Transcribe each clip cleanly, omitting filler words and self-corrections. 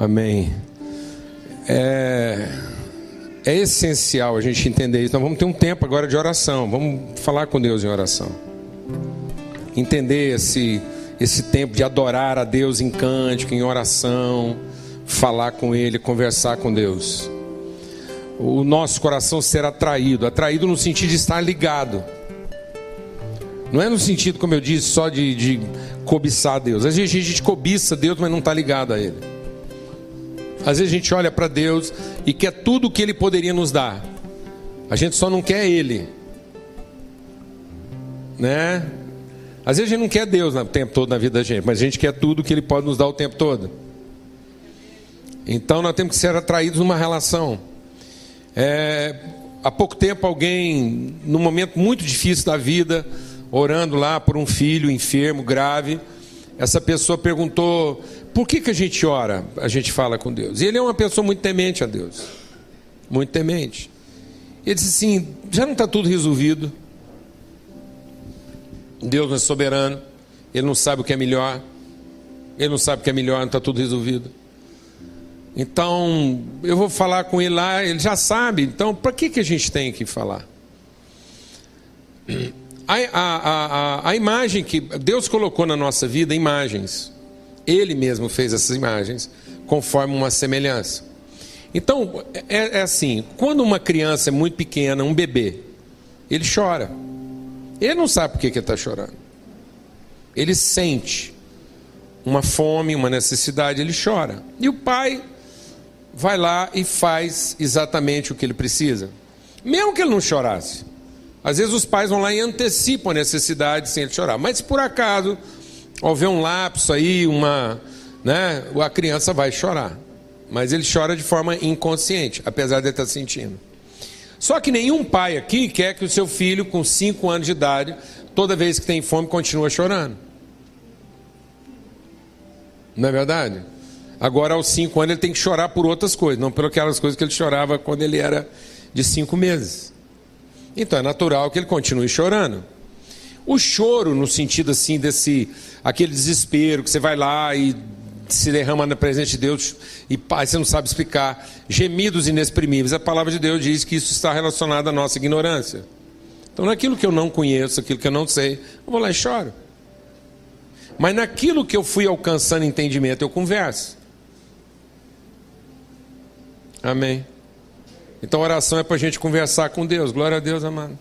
Amém. É essencial a gente entender isso. Então vamos ter um tempo agora de oração. Vamos falar com Deus em oração. Entender esse tempo de adorar a Deus em cântico, em oração, falar com Ele, conversar com Deus. O nosso coração ser atraído no sentido de estar ligado. Não é no sentido, como eu disse, só de cobiçar a Deus. Às vezes a gente cobiça Deus, mas não está ligado a Ele. Às vezes a gente olha para Deus e quer tudo o que Ele poderia nos dar. A gente só não quer Ele, né? Às vezes a gente não quer Deus o tempo todo na vida da gente, mas a gente quer tudo que Ele pode nos dar o tempo todo. Então nós temos que ser atraídos numa relação. Há pouco tempo alguém, num momento muito difícil da vida, orando lá por um filho enfermo, grave, essa pessoa perguntou: por que a gente ora? A gente fala com Deus. E ele é uma pessoa muito temente a Deus, muito temente. Ele disse assim: já não está tudo resolvido? Deus não é soberano, Ele não sabe o que é melhor, Ele não sabe o que é melhor, não está tudo resolvido. Então eu vou falar com ele lá, ele já sabe. Então para que a gente tem que falar? A imagem que Deus colocou na nossa vida, imagens. Ele mesmo fez essas imagens conforme uma semelhança. Então é assim, quando uma criança é muito pequena, um bebê, ele chora. Ele não sabe por que ele está chorando. Ele sente uma fome, uma necessidade, ele chora. E o pai vai lá e faz exatamente o que ele precisa. Mesmo que ele não chorasse. Às vezes os pais vão lá e antecipam a necessidade sem ele chorar. Mas se por acaso houver um lapso aí, a criança vai chorar. Mas ele chora de forma inconsciente, apesar de ele estar sentindo. Só que nenhum pai aqui quer que o seu filho com 5 anos de idade, toda vez que tem fome, continue chorando. Não é verdade? Agora aos 5 anos ele tem que chorar por outras coisas, não por aquelas coisas que ele chorava quando ele era de 5 meses. Então é natural que ele continue chorando. O choro, no sentido assim, aquele desespero que você vai lá e se derrama na presença de Deus e você não sabe explicar, gemidos inexprimíveis, a palavra de Deus diz que isso está relacionado à nossa ignorância. Então naquilo que eu não conheço, aquilo que eu não sei, eu vou lá e choro. Mas naquilo que eu fui alcançando entendimento, eu converso. Amém. Então a oração é para a gente conversar com Deus. Glória a Deus, amado.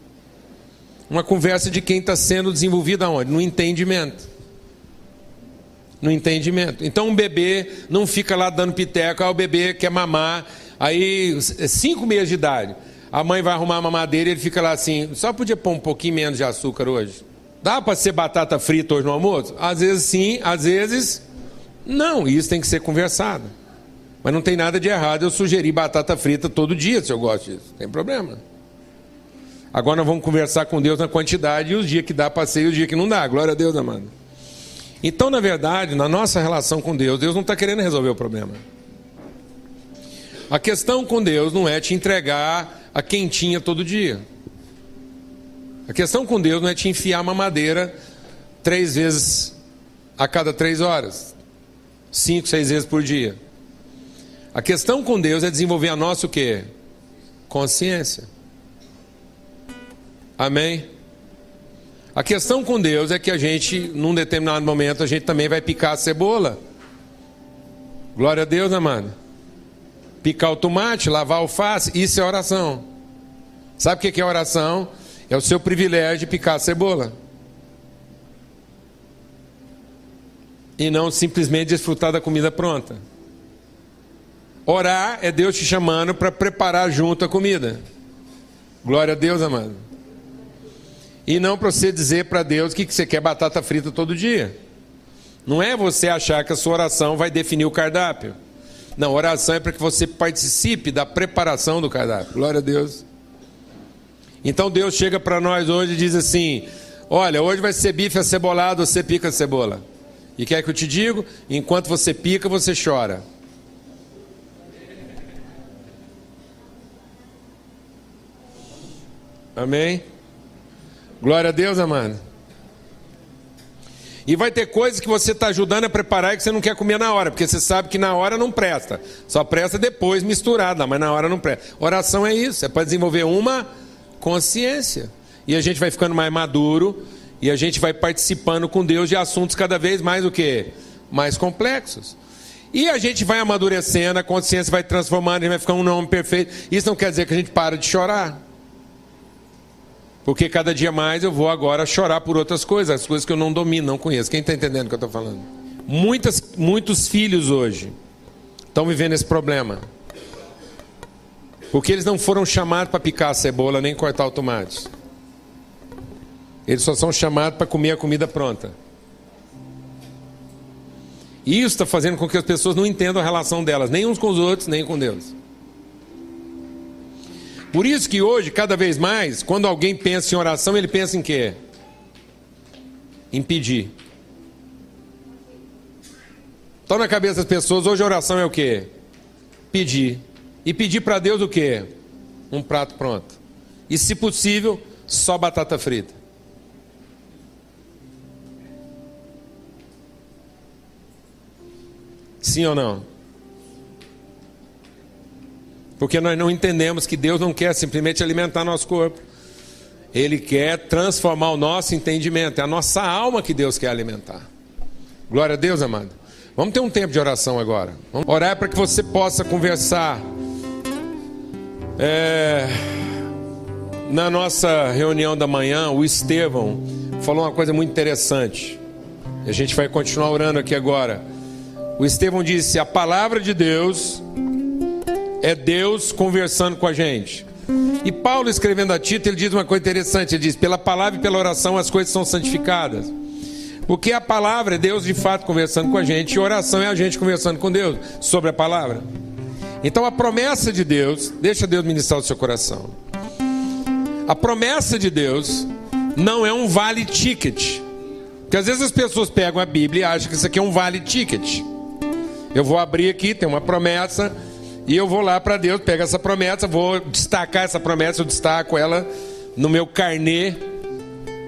Uma conversa de quem está sendo desenvolvido aonde? No entendimento. No entendimento. Então um bebê não fica lá dando piteco. O bebê quer mamar. Aí 5 meses de idade, a mãe vai arrumar a mamadeira e ele fica lá assim: só podia pôr um pouquinho menos de açúcar hoje? Dá para ser batata frita hoje no almoço? Às vezes sim, às vezes não. Isso tem que ser conversado. Mas não tem nada de errado eu sugerir batata frita todo dia, se eu gosto disso. Não tem problema. Agora nós vamos conversar com Deus na quantidade e os dias que dá para ser e os dias que não dá. Glória a Deus, amado. Então, na verdade, na nossa relação com Deus, Deus não está querendo resolver o problema. A questão com Deus não é te entregar a quentinha todo dia. A questão com Deus não é te enfiar uma madeira 3 vezes a cada 3 horas, 5, 6 vezes por dia. A questão com Deus é desenvolver a nossa o quê? Consciência. Amém? A questão com Deus é que a gente, num determinado momento, a gente também vai picar a cebola. Glória a Deus, amado. Picar o tomate, lavar a alface, isso é oração. Sabe o que é oração? É o seu privilégio de picar a cebola. E não simplesmente desfrutar da comida pronta. Orar é Deus te chamando para preparar junto a comida. Glória a Deus, amado. E não para você dizer para Deus que você quer batata frita todo dia. Não é você achar que a sua oração vai definir o cardápio. Não, oração é para que você participe da preparação do cardápio. Glória a Deus. Então Deus chega para nós hoje e diz assim: olha, hoje vai ser bife acebolado, você pica a cebola. E quer que eu te diga? Enquanto você pica, você chora. Amém? Glória a Deus, amado. E vai ter coisas que você está ajudando a preparar e que você não quer comer na hora, porque você sabe que na hora não presta. Só presta depois misturado, mas na hora não presta. Oração é isso, é para desenvolver uma consciência. E a gente vai ficando mais maduro e a gente vai participando com Deus de assuntos cada vez mais o quê? Mais complexos. E a gente vai amadurecendo, a consciência vai transformando, a gente vai ficando um homem perfeito. Isso não quer dizer que a gente para de chorar. Porque cada dia mais eu vou agora chorar por outras coisas, as coisas que eu não domino, não conheço. Quem está entendendo o que eu estou falando? Muitos filhos hoje estão vivendo esse problema. Porque eles não foram chamados para picar a cebola nem cortar o tomate. Eles só são chamados para comer a comida pronta. E isso está fazendo com que as pessoas não entendam a relação delas, nem uns com os outros, nem com Deus. Por isso que hoje, cada vez mais, quando alguém pensa em oração, ele pensa em quê? Em pedir. Então na cabeça das pessoas, hoje a oração é o quê? Pedir. E pedir para Deus o quê? Um prato pronto. E se possível, só batata frita. Sim ou não? Porque nós não entendemos que Deus não quer simplesmente alimentar nosso corpo. Ele quer transformar o nosso entendimento. É a nossa alma que Deus quer alimentar. Glória a Deus, amado. Vamos ter um tempo de oração agora. Vamos orar para que você possa conversar. Na nossa reunião da manhã, o Estevão falou uma coisa muito interessante. A gente vai continuar orando aqui agora. O Estevão disse: a palavra de Deus é Deus conversando com a gente. E Paulo, escrevendo a Tito, ele diz uma coisa interessante. Ele diz: pela palavra e pela oração as coisas são santificadas. Porque a palavra é Deus de fato conversando com a gente, e a oração é a gente conversando com Deus sobre a palavra. Então a promessa de Deus, deixa Deus ministrar o seu coração. A promessa de Deus não é um vale ticket. Porque às vezes as pessoas pegam a Bíblia e acham que isso aqui é um vale ticket. Eu vou abrir aqui, tem uma promessa, e eu vou lá para Deus, pego essa promessa, vou destacar essa promessa, eu destaco ela no meu carnê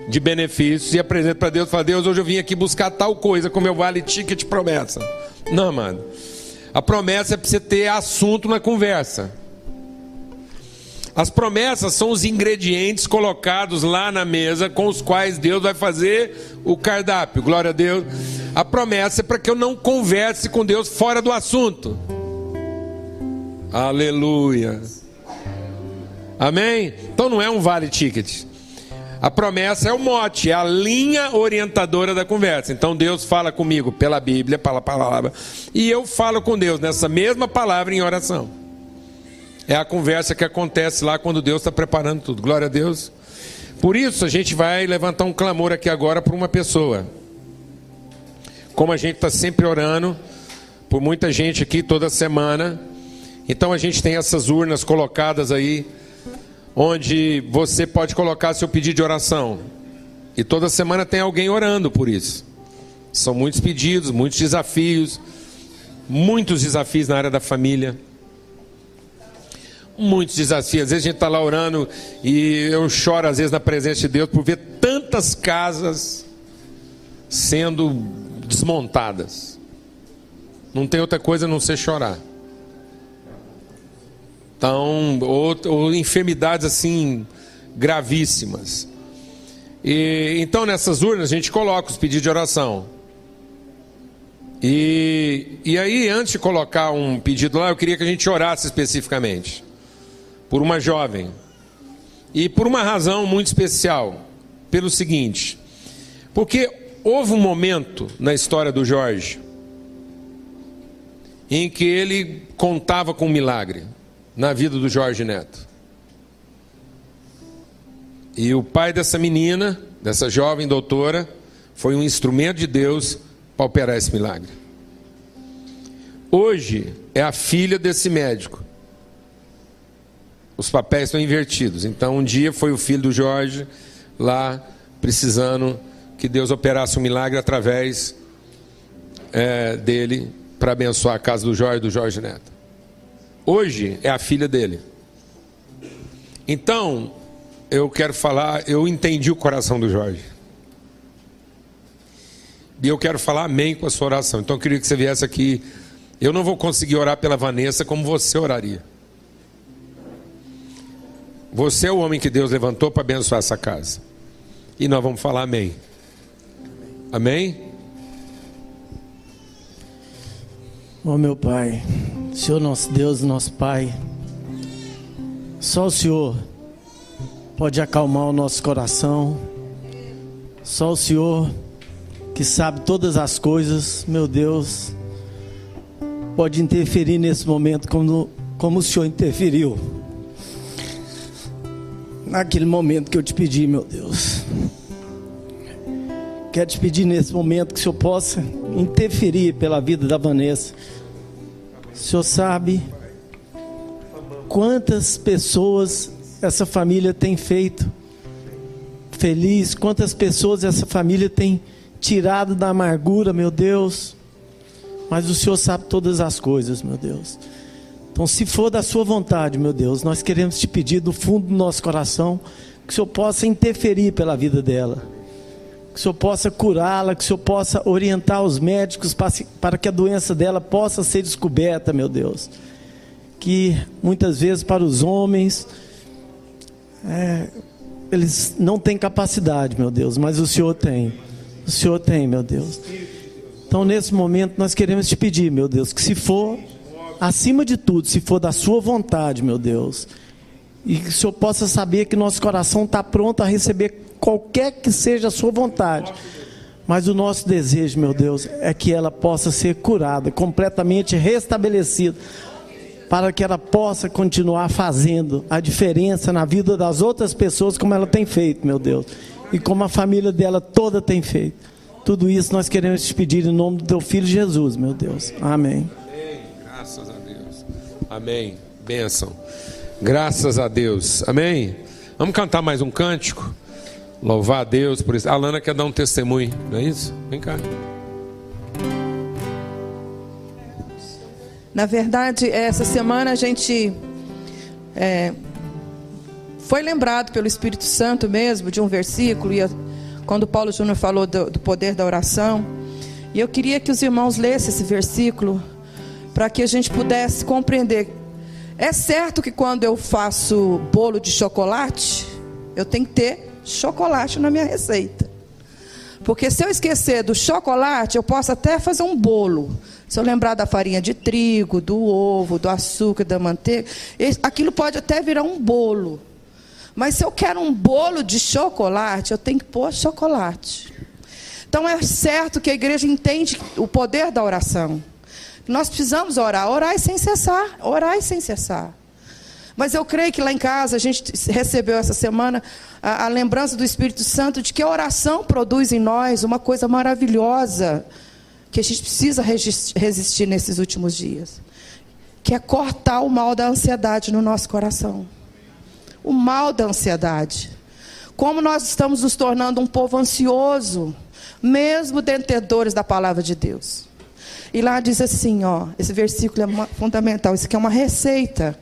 de benefícios e apresento para Deus, falo: Deus, hoje eu vim aqui buscar tal coisa com meu vale ticket promessa. Não, mano. A promessa é para você ter assunto na conversa. As promessas são os ingredientes colocados lá na mesa com os quais Deus vai fazer o cardápio. Glória a Deus. A promessa é para que eu não converse com Deus fora do assunto. Aleluia. Amém? Então não é um vale ticket. A promessa é o mote, é a linha orientadora da conversa. Então Deus fala comigo pela Bíblia, pela palavra, e eu falo com Deus nessa mesma palavra em oração. É a conversa que acontece lá quando Deus está preparando tudo. Glória a Deus. Por isso a gente vai levantar um clamor aqui agora por uma pessoa. Como a gente está sempre orando por muita gente aqui toda semana, então a gente tem essas urnas colocadas aí, onde você pode colocar seu pedido de oração. E toda semana tem alguém orando por isso. São muitos pedidos, muitos desafios na área da família. Muitos desafios. Às vezes a gente está lá orando e eu choro às vezes na presença de Deus por ver tantas casas sendo desmontadas. Não tem outra coisa a não ser chorar. Então, ou enfermidades assim gravíssimas. E então nessas urnas a gente coloca os pedidos de oração. E aí, antes de colocar um pedido lá, eu queria que a gente orasse especificamente por uma jovem. E por uma razão muito especial. Pelo seguinte: porque houve um momento na história do Jorge em que ele contava com um milagre na vida do Jorge Neto. E o pai dessa menina, dessa jovem doutora, foi um instrumento de Deus para operar esse milagre. Hoje é a filha desse médico. Os papéis estão invertidos. Então um dia foi o filho do Jorge lá precisando que Deus operasse um milagre através dele para abençoar a casa do Jorge Neto. Hoje é a filha dele. Então, eu quero falar, eu entendi o coração do Jorge. E eu quero falar amém com a sua oração. Então eu queria que você viesse aqui. Eu não vou conseguir orar pela Vanessa como você oraria. Você é o homem que Deus levantou para abençoar essa casa. E nós vamos falar amém. Amém? Ó meu Pai, Senhor nosso Deus, nosso Pai, só o Senhor pode acalmar o nosso coração. Só o Senhor que sabe todas as coisas, meu Deus, pode interferir nesse momento como o Senhor interferiu naquele momento que eu te pedi, meu Deus. Quero te pedir nesse momento que o Senhor possa interferir pela vida da Vanessa. O Senhor sabe quantas pessoas essa família tem feito feliz, quantas pessoas essa família tem tirado da amargura, meu Deus. Mas o Senhor sabe todas as coisas, meu Deus. Então, se for da sua vontade, meu Deus, nós queremos te pedir do fundo do nosso coração que o Senhor possa interferir pela vida dela, que o Senhor possa curá-la, que o Senhor possa orientar os médicos para que a doença dela possa ser descoberta, meu Deus. Que muitas vezes para os homens, eles não têm capacidade, meu Deus, mas o Senhor tem. O Senhor tem, meu Deus. Então nesse momento nós queremos te pedir, meu Deus, que se for, acima de tudo, se for da sua vontade, meu Deus, e que o Senhor possa saber que nosso coração está pronto a receber qualquer que seja a sua vontade, mas o nosso desejo, meu Deus, é que ela possa ser curada, completamente restabelecida, para que ela possa continuar fazendo a diferença na vida das outras pessoas, como ela tem feito, meu Deus, e como a família dela toda tem feito. Tudo isso nós queremos te pedir em nome do teu Filho Jesus, meu Deus. Amém. Amém. Graças a Deus. Amém. Bênção. Graças a Deus. Amém. Vamos cantar mais um cântico? Louvar a Deus por isso. A Alana quer dar um testemunho, não é isso? Vem cá. Na verdade, essa semana a gente foi lembrado pelo Espírito Santo mesmo de um versículo, quando Paulo Júnior falou do poder da oração, e eu queria que os irmãos lessem esse versículo para que a gente pudesse compreender. É certo que quando eu faço bolo de chocolate, eu tenho que ter chocolate na minha receita, porque se eu esquecer do chocolate, eu posso até fazer um bolo. Se eu lembrar da farinha de trigo, do ovo, do açúcar, da manteiga, aquilo pode até virar um bolo. Mas se eu quero um bolo de chocolate, eu tenho que pôr chocolate. Então é certo que a igreja entende o poder da oração. Nós precisamos orar e sem cessar, orar e sem cessar. Mas eu creio que lá em casa a gente recebeu essa semana a lembrança do Espírito Santo de que a oração produz em nós uma coisa maravilhosa, que a gente precisa resistir nesses últimos dias, que é cortar o mal da ansiedade no nosso coração. O mal da ansiedade. Como nós estamos nos tornando um povo ansioso, mesmo detentores da palavra de Deus. E lá diz assim, esse versículo é fundamental, isso aqui é uma receita.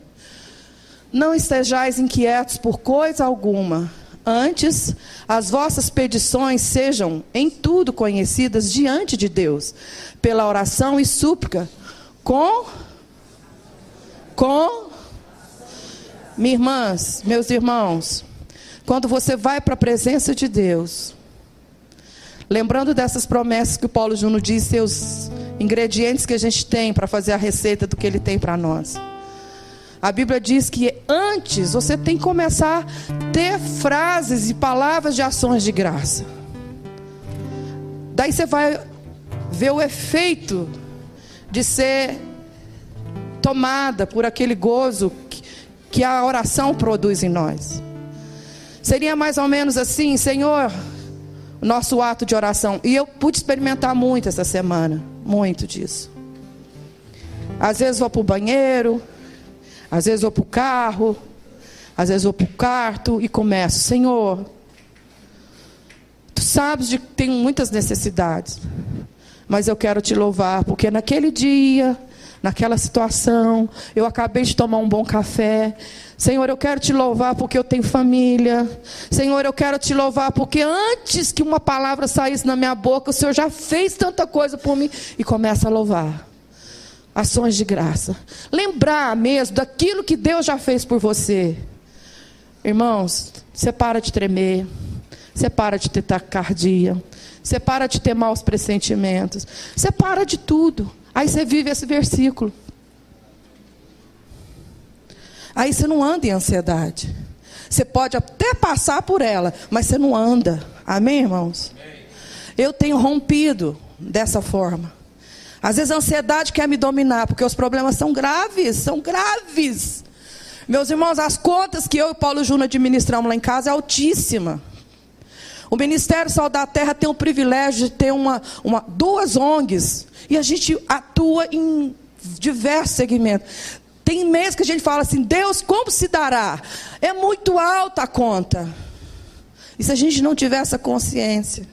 Não estejais inquietos por coisa alguma, antes as vossas petições sejam em tudo conhecidas diante de Deus, pela oração e súplica, minhas irmãs, meus irmãos, quando você vai para a presença de Deus, lembrando dessas promessas que o Paulo Júnior diz, seus ingredientes que a gente tem para fazer a receita do que ele tem para nós. A Bíblia diz que antes você tem que começar a ter frases e palavras de ações de graça. Daí você vai ver o efeito de ser tomada por aquele gozo que a oração produz em nós. Seria mais ou menos assim, Senhor, o nosso ato de oração. E eu pude experimentar muito essa semana, muito disso. Às vezes vou para o banheiro, às vezes vou para o carro, às vezes vou para o quarto e começo, Senhor, Tu sabes de que tenho muitas necessidades, mas eu quero Te louvar, porque naquele dia, naquela situação. Eu acabei de tomar um bom café. Senhor, eu quero te louvar porque eu tenho família. Senhor, eu quero te louvar porque antes que uma palavra saísse na minha boca, o Senhor já fez tanta coisa por mim. E começa a louvar. Ações de graça. Lembrar mesmo daquilo que Deus já fez por você. Irmãos, você para de tremer. Você para de ter taquicardia. Você para de ter maus pressentimentos. Você para de tudo. Aí você vive esse versículo. Aí você não anda em ansiedade. Você pode até passar por ela, mas você não anda. Amém, irmãos? Eu tenho rompido dessa forma. Às vezes a ansiedade quer me dominar, porque os problemas são graves, são graves. Meus irmãos, as contas que eu e Paulo Júnior administramos lá em casa é altíssima. O Ministério Sal da Terra tem o privilégio de ter duas ONGs. E a gente atua em diversos segmentos. Tem meses que a gente fala assim, Deus, como se dará? É muito alta a conta. E se a gente não tiver essa consciência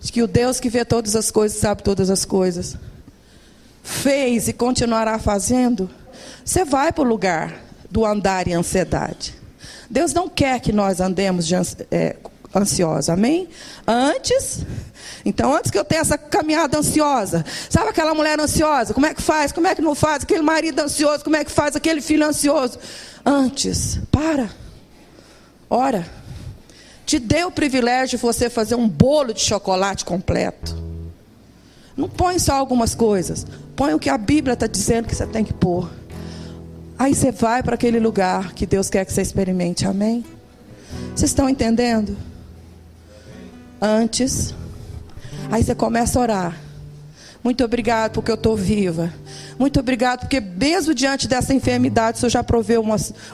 de que o Deus que vê todas as coisas, sabe todas as coisas, fez e continuará fazendo, você vai para o lugar do andar em ansiedade. Deus não quer que nós andemos ansiosos, amém? Antes que eu tenha essa caminhada ansiosa, sabe aquela mulher ansiosa, como é que faz, como é que não faz, aquele marido ansioso, como é que faz, aquele filho ansioso, antes, ora, te dê o privilégio de você fazer um bolo de chocolate completo, não põe só algumas coisas, põe o que a Bíblia está dizendo que você tem que pôr, aí você vai para aquele lugar que Deus quer que você experimente, amém? Vocês estão entendendo? Antes, aí você começa a orar. Muito obrigado porque eu estou viva. Muito obrigado porque mesmo diante dessa enfermidade o Senhor já proveu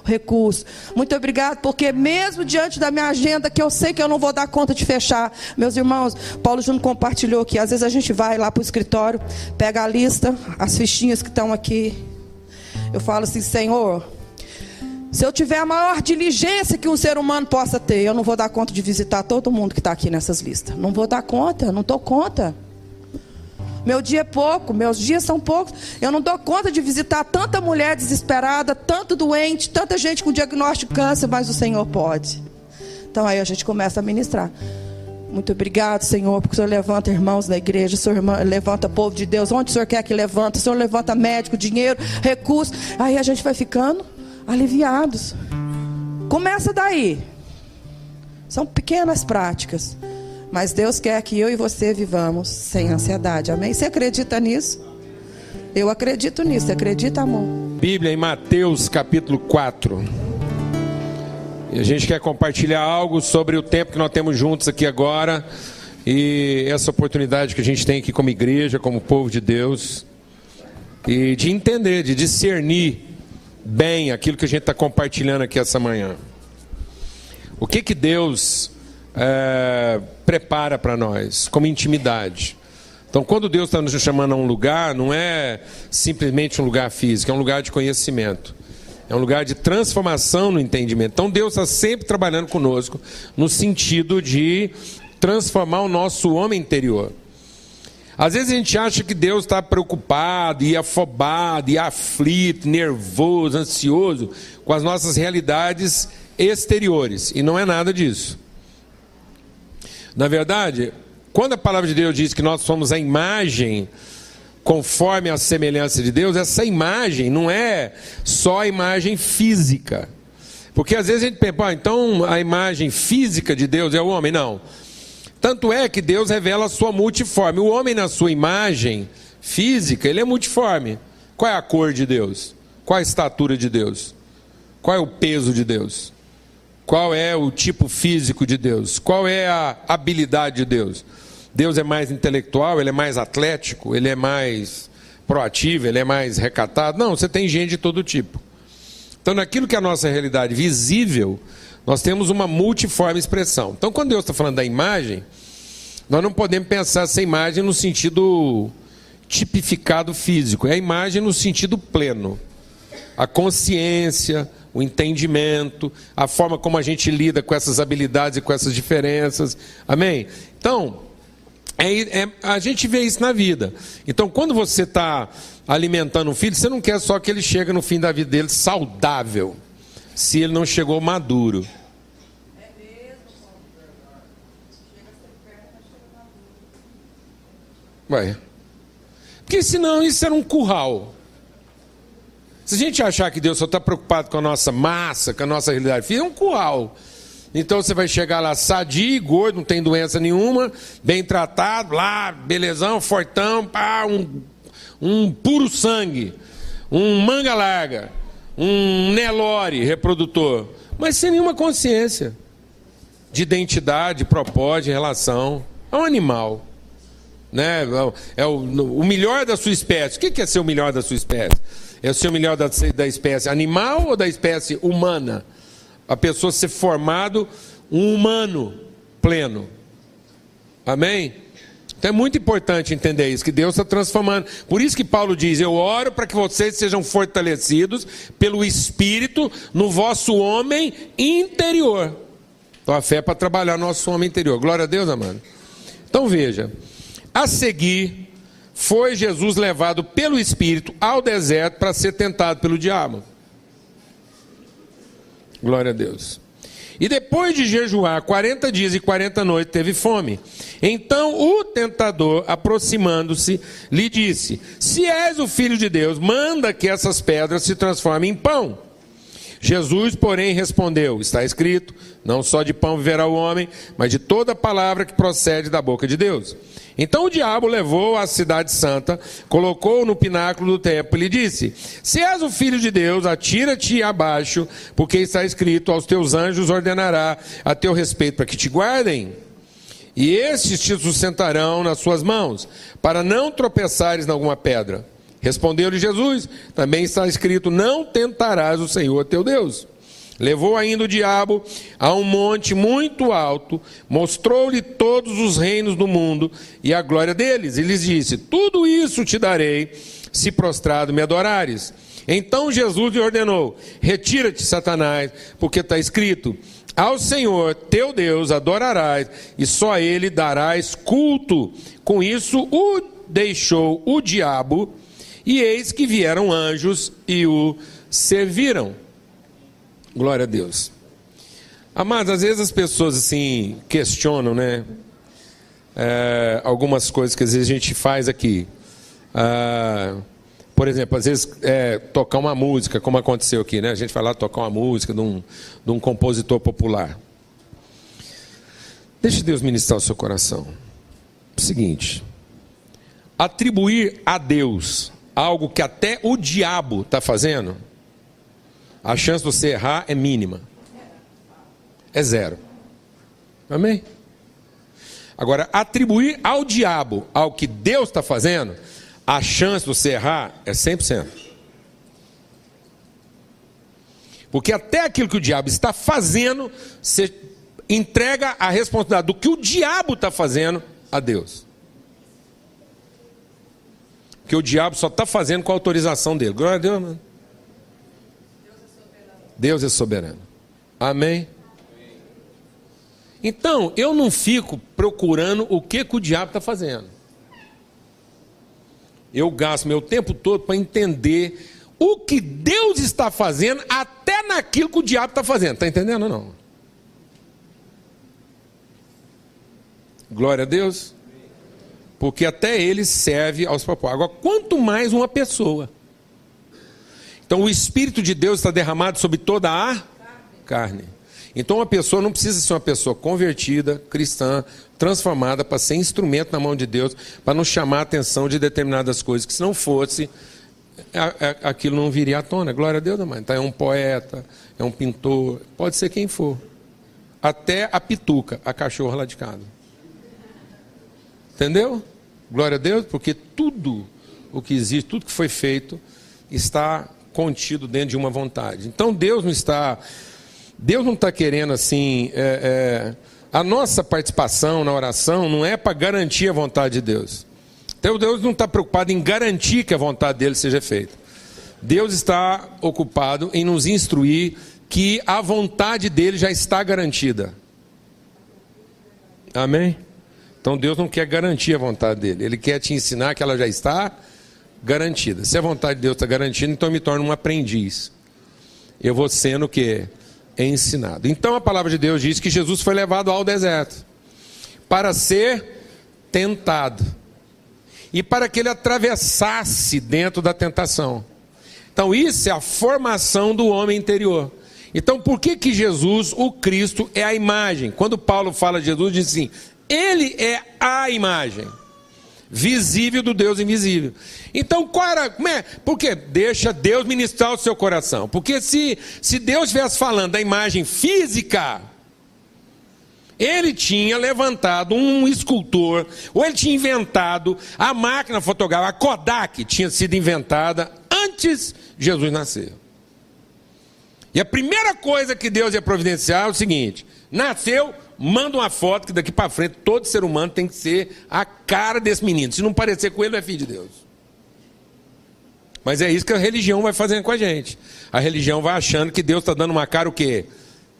recursos. Muito obrigado porque mesmo diante da minha agenda, que eu sei que eu não vou dar conta de fechar. Meus irmãos, Paulo Júnior compartilhou aqui. Às vezes a gente vai lá para o escritório, pega a lista, as fichinhas que estão aqui. Eu falo assim, Senhor, se eu tiver a maior diligência que um ser humano possa ter, eu não vou dar conta de visitar todo mundo que está aqui nessas listas. Não vou dar conta, não dou conta. Meu dia é pouco, meus dias são poucos. Eu não dou conta de visitar tanta mulher desesperada, tanto doente, tanta gente com diagnóstico de câncer, mas o Senhor pode. Então aí a gente começa a ministrar. Muito obrigado, Senhor, porque o Senhor levanta irmãos da igreja, o Senhor levanta povo de Deus, onde o Senhor quer que levanta, o Senhor levanta médico, dinheiro, recursos. Aí a gente vai ficando aliviados. Começa daí. São pequenas práticas, mas Deus quer que eu e você vivamos sem ansiedade, amém? Você acredita nisso? Eu acredito nisso. Você acredita, amor? Bíblia em Mateus capítulo 4. E a gente quer compartilhar algo sobre o tempo que nós temos juntos aqui agora e essa oportunidade que a gente tem aqui como igreja, como povo de Deus, e de entender, de discernir bem aquilo que a gente está compartilhando aqui essa manhã. O que Deus prepara para nós como intimidade? Então, quando Deus está nos chamando a um lugar, não é simplesmente um lugar físico, é um lugar de conhecimento, é um lugar de transformação no entendimento. Então Deus está sempre trabalhando conosco no sentido de transformar o nosso homem interior. Às vezes a gente acha que Deus está preocupado e afobado e aflito, nervoso, ansioso com as nossas realidades exteriores. E não é nada disso. Na verdade, quando a palavra de Deus diz que nós somos a imagem conforme a semelhança de Deus, essa imagem não é só a imagem física. Porque às vezes a gente pensa, então a imagem física de Deus é o homem. Não. Tanto é que Deus revela a sua multiforme. O homem, na sua imagem física, ele é multiforme. Qual é a cor de Deus? Qual a estatura de Deus? Qual é o peso de Deus? Qual é o tipo físico de Deus? Qual é a habilidade de Deus? Deus é mais intelectual, ele é mais atlético, ele é mais proativo, ele é mais recatado? Não, você tem gente de todo tipo. Então, naquilo que é a nossa realidade visível, nós temos uma multiforme expressão. Então, quando Deus está falando da imagem, nós não podemos pensar essa imagem no sentido tipificado físico. É a imagem no sentido pleno. A consciência, o entendimento, a forma como a gente lida com essas habilidades e com essas diferenças. Amém? Então, A gente vê isso na vida. Então, quando você está alimentando um filho, você não quer só que ele chegue no fim da vida dele saudável, se ele não chegou maduro. Ué. Porque senão isso era um curral. Se a gente achar que Deus só está preocupado com a nossa massa, com a nossa realidade física, é um curral. Então você vai chegar lá sadio, gordo, não tem doença nenhuma, bem tratado, lá, belezão, fortão, pá, um puro sangue, um manga larga, um Nelore reprodutor, mas sem nenhuma consciência de identidade, propósito, de relação. É um animal. Né? É o melhor da sua espécie. O que é ser o melhor da sua espécie? É ser o melhor da espécie animal ou da espécie humana? A pessoa ser formado um humano pleno. Amém? Então é muito importante entender isso, que Deus está transformando. Por isso que Paulo diz: eu oro para que vocês sejam fortalecidos pelo Espírito no vosso homem interior. Então a fé é para trabalhar no nosso homem interior. Glória a Deus, amado. Então veja, a seguir foi Jesus levado pelo Espírito ao deserto para ser tentado pelo diabo. Glória a Deus. E depois de jejuar 40 dias e 40 noites, teve fome. Então o tentador, aproximando-se, lhe disse: se és o Filho de Deus, manda que essas pedras se transformem em pão. Jesus, porém, respondeu: está escrito, não só de pão viverá o homem, mas de toda palavra que procede da boca de Deus. Então o diabo levou-o à cidade santa, colocou-o no pináculo do templo e lhe disse: se és o Filho de Deus, atira-te abaixo, porque está escrito, aos teus anjos ordenará a teu respeito para que te guardem, e estes te sustentarão nas suas mãos, para não tropeçares em alguma pedra. Respondeu-lhe Jesus: também está escrito, não tentarás o Senhor teu Deus. Levou ainda o diabo a um monte muito alto, mostrou-lhe todos os reinos do mundo e a glória deles, e lhes disse: tudo isso te darei, se prostrado me adorares. Então Jesus lhe ordenou: retira-te, Satanás, porque está escrito, ao Senhor teu Deus adorarás, e só a ele darás culto. Com isso o deixou o diabo, e eis que vieram anjos e o serviram. Glória a Deus. Amados, às vezes as pessoas assim questionam, né? Algumas coisas que às vezes a gente faz aqui. Por exemplo, às vezes tocar uma música, como aconteceu aqui, né? A gente vai lá tocar uma música de um compositor popular. Deixe Deus ministrar o seu coração. O seguinte: atribuir a Deus algo que até o diabo está fazendo, a chance de você errar é mínima. É zero. Amém? Agora, atribuir ao diabo algo que Deus está fazendo, a chance de você errar é 100%. Porque até aquilo que o diabo está fazendo, você entrega a responsabilidade do que o diabo está fazendo a Deus. Porque o diabo só está fazendo com a autorização dele. Glória a Deus, mano. Deus é soberano. Amém? Então, eu não fico procurando o que o diabo está fazendo. Eu gasto meu tempo todo para entender o que Deus está fazendo, até naquilo que o diabo está fazendo. Está entendendo ou não? Glória a Deus. Porque até ele serve aos propósitos. Agora, quanto mais uma pessoa. Então o Espírito de Deus está derramado sobre toda a carne. Então uma pessoa não precisa ser uma pessoa convertida, cristã, transformada, para ser instrumento na mão de Deus, para não chamar a atenção de determinadas coisas, que se não fosse, aquilo não viria à tona. Glória a Deus, amado. Então é um poeta, é um pintor, pode ser quem for. Até a pituca, a cachorra lá de casa. Entendeu? Glória a Deus, porque tudo o que existe, tudo que foi feito, está contido dentro de uma vontade. Então Deus não está querendo assim, a nossa participação na oração não é para garantir a vontade de Deus. Então Deus não está preocupado em garantir que a vontade dele seja feita. Deus está ocupado em nos instruir que a vontade dele já está garantida. Amém? Então Deus não quer garantir a vontade dele, Ele quer te ensinar que ela já está garantida. Se a vontade de Deus está garantida, então eu me torno um aprendiz. Eu vou sendo o quê? Ensinado. Então a palavra de Deus diz que Jesus foi levado ao deserto para ser tentado e para que ele atravessasse dentro da tentação. Então isso é a formação do homem interior. Então por que Jesus, o Cristo, é a imagem? Quando Paulo fala de Jesus, diz assim: ele é a imagem visível do Deus invisível. Então, por quê? Deixa Deus ministrar o seu coração. Porque se Deus estivesse falando da imagem física, ele tinha levantado um escultor, ou ele tinha inventado a máquina fotográfica, a Kodak tinha sido inventada antes de Jesus nascer. E a primeira coisa que Deus ia providenciar é o seguinte: nasceu, manda uma foto, que daqui para frente todo ser humano tem que ser a cara desse menino. Se não parecer com ele, não é filho de Deus. Mas é isso que a religião vai fazendo com a gente. A religião vai achando que Deus está dando uma cara o quê?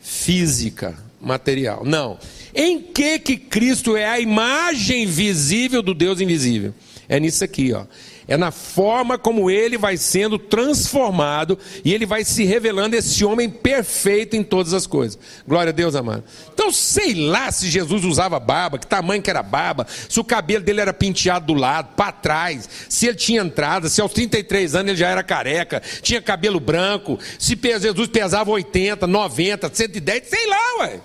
Física, material. Não. Em que Cristo é a imagem visível do Deus invisível? É nisso aqui, ó. É na forma como ele vai sendo transformado e ele vai se revelando esse homem perfeito em todas as coisas. Glória a Deus, amado. Então sei lá se Jesus usava barba, que tamanho que era a barba, se o cabelo dele era penteado do lado, para trás, se ele tinha entrada, se aos 33 anos ele já era careca, tinha cabelo branco, se Jesus pesava 80, 90, 110, sei lá, ué.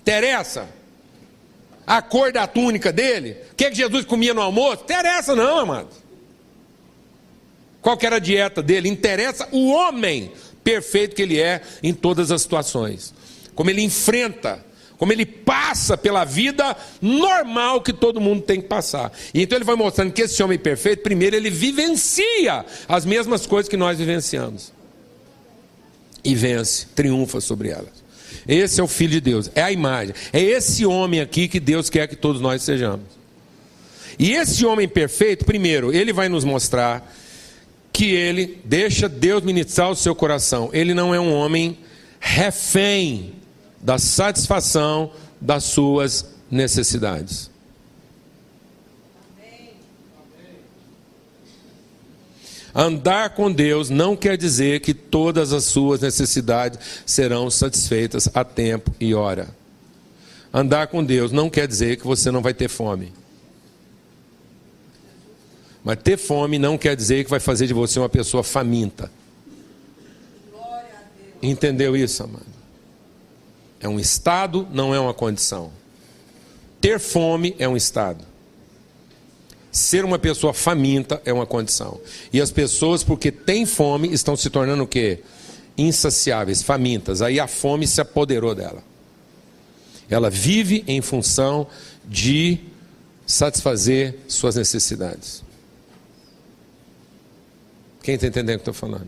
Interessa? A cor da túnica dele, o que Jesus comia no almoço, interessa não, amado. Qual que era a dieta dele? Interessa o homem perfeito que ele é em todas as situações. Como ele enfrenta, como ele passa pela vida normal que todo mundo tem que passar. E então ele vai mostrando que esse homem perfeito, primeiro ele vivencia as mesmas coisas que nós vivenciamos. E vence, triunfa sobre elas. Esse é o Filho de Deus, é a imagem. É esse homem aqui que Deus quer que todos nós sejamos. E esse homem perfeito, primeiro, ele vai nos mostrar que ele deixa Deus ministrar o seu coração. Ele não é um homem refém da satisfação das suas necessidades. Andar com Deus não quer dizer que todas as suas necessidades serão satisfeitas a tempo e hora. Andar com Deus não quer dizer que você não vai ter fome. Mas ter fome não quer dizer que vai fazer de você uma pessoa faminta. Entendeu isso, amado? É um estado, não é uma condição. Ter fome é um estado. Ser uma pessoa faminta é uma condição. E as pessoas, porque têm fome, estão se tornando o quê? Insaciáveis, famintas. Aí a fome se apoderou dela. Ela vive em função de satisfazer suas necessidades. Quem está entendendo o que eu estou falando?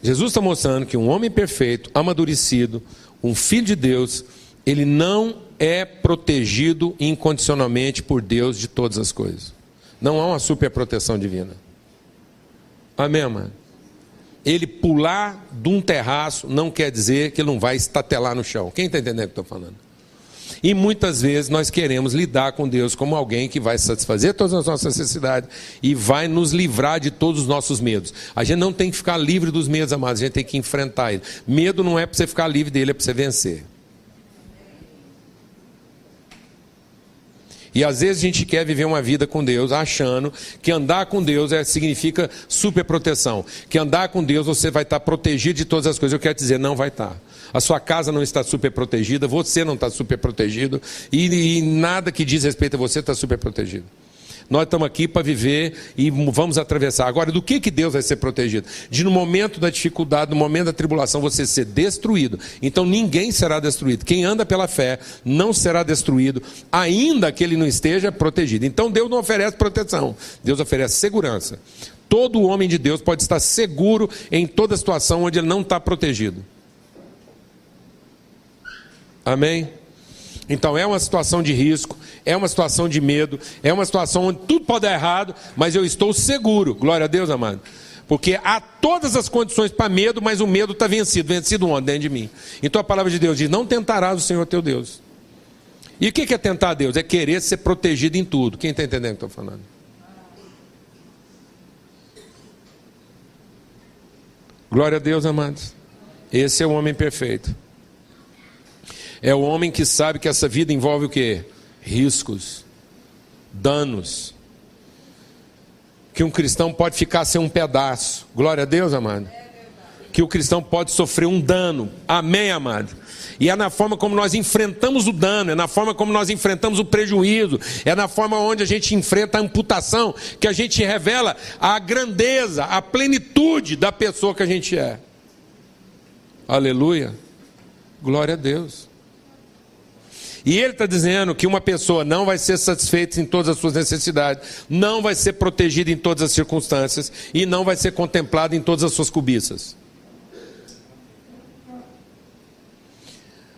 Jesus está mostrando que um homem perfeito, amadurecido, um filho de Deus, ele não é protegido incondicionalmente por Deus de todas as coisas. Não há uma superproteção divina. Amém, mano? Ele pular de um terraço não quer dizer que ele não vai estatelar no chão. Quem está entendendo o que eu estou falando? E muitas vezes nós queremos lidar com Deus como alguém que vai satisfazer todas as nossas necessidades e vai nos livrar de todos os nossos medos. A gente não tem que ficar livre dos medos, amados, a gente tem que enfrentar ele. Medo não é para você ficar livre dele, é para você vencer. E às vezes a gente quer viver uma vida com Deus achando que andar com Deus significa superproteção. Que andar com Deus você vai estar protegido de todas as coisas. Eu quero dizer, não vai estar. A sua casa não está superprotegida, você não está superprotegido e nada que diz respeito a você está superprotegido. Nós estamos aqui para viver e vamos atravessar. Agora, do que Deus vai ser protegido? De no momento da dificuldade, no momento da tribulação, você ser destruído. Então ninguém será destruído. Quem anda pela fé não será destruído, ainda que ele não esteja protegido. Então Deus não oferece proteção, Deus oferece segurança. Todo homem de Deus pode estar seguro em toda situação onde ele não está protegido. Amém? Então é uma situação de risco, é uma situação de medo, é uma situação onde tudo pode dar errado, mas eu estou seguro, glória a Deus, amado. Porque há todas as condições para medo, mas o medo está vencido. Vencido onde? Dentro de mim. Então a palavra de Deus diz, não tentarás o Senhor teu Deus. E o que é tentar a Deus? É querer ser protegido em tudo. Quem está entendendo o que eu estou falando? Glória a Deus, amados. Esse é o homem perfeito. É o homem que sabe que essa vida envolve o quê? Riscos, danos. Que um cristão pode ficar sem um pedaço. Glória a Deus, amado. Que o cristão pode sofrer um dano. Amém, amado? E é na forma como nós enfrentamos o dano, é na forma como nós enfrentamos o prejuízo, é na forma onde a gente enfrenta a amputação, que a gente revela a grandeza, a plenitude da pessoa que a gente é. Aleluia. Glória a Deus. E ele está dizendo que uma pessoa não vai ser satisfeita em todas as suas necessidades, não vai ser protegida em todas as circunstâncias e não vai ser contemplada em todas as suas cobiças.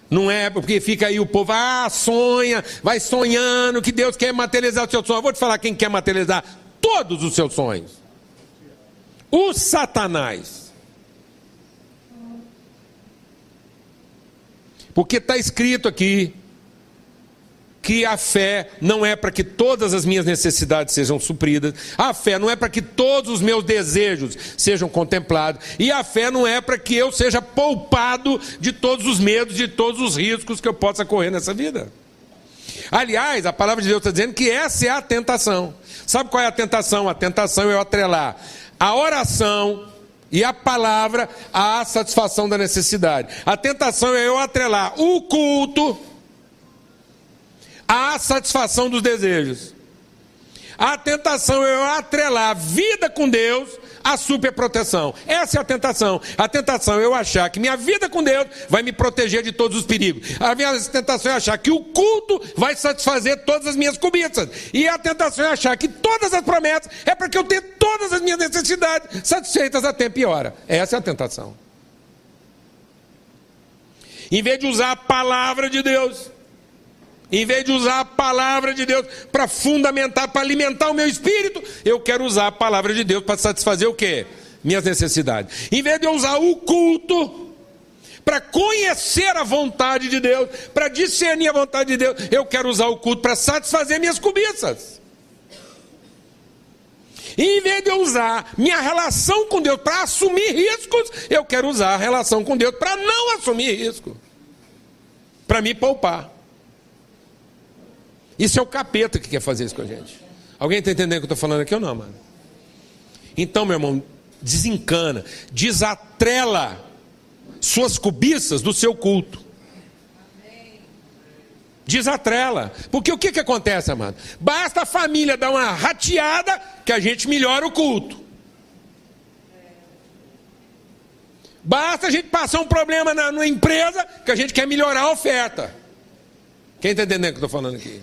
Não é porque fica aí o povo, sonha, vai sonhando que Deus quer materializar o seu sonho. Eu vou te falar quem quer materializar todos os seus sonhos. O Satanás. Porque está escrito aqui que a fé não é para que todas as minhas necessidades sejam supridas, a fé não é para que todos os meus desejos sejam contemplados, e a fé não é para que eu seja poupado de todos os medos, de todos os riscos que eu possa correr nessa vida. Aliás, a palavra de Deus está dizendo que essa é a tentação. Sabe qual é a tentação? A tentação é eu atrelar a oração e a palavra à satisfação da necessidade. A tentação é eu atrelar o culto à satisfação dos desejos. A tentação é eu atrelar a vida com Deus à superproteção. Essa é a tentação. A tentação é eu achar que minha vida com Deus vai me proteger de todos os perigos. A minha tentação é achar que o culto vai satisfazer todas as minhas cobiças. E a tentação é achar que todas as promessas é para que eu tenha todas as minhas necessidades satisfeitas a tempo e hora. Essa é a tentação. Em vez de usar a palavra de Deus, em vez de usar a palavra de Deus para fundamentar, para alimentar o meu espírito, eu quero usar a palavra de Deus para satisfazer o quê? Minhas necessidades. Em vez de eu usar o culto para conhecer a vontade de Deus, para discernir a vontade de Deus, eu quero usar o culto para satisfazer minhas cobiças. E em vez de eu usar minha relação com Deus para assumir riscos, eu quero usar a relação com Deus para não assumir risco, para me poupar. Isso é o capeta que quer fazer isso com a gente. Alguém está entendendo o que eu estou falando aqui ou não, mano? Então, meu irmão, desencana, desatrela suas cobiças do seu culto. Desatrela. Porque o que acontece, amado? Basta a família dar uma rateada que a gente melhora o culto. Basta a gente passar um problema na empresa que a gente quer melhorar a oferta. Quem está entendendo o que eu estou falando aqui?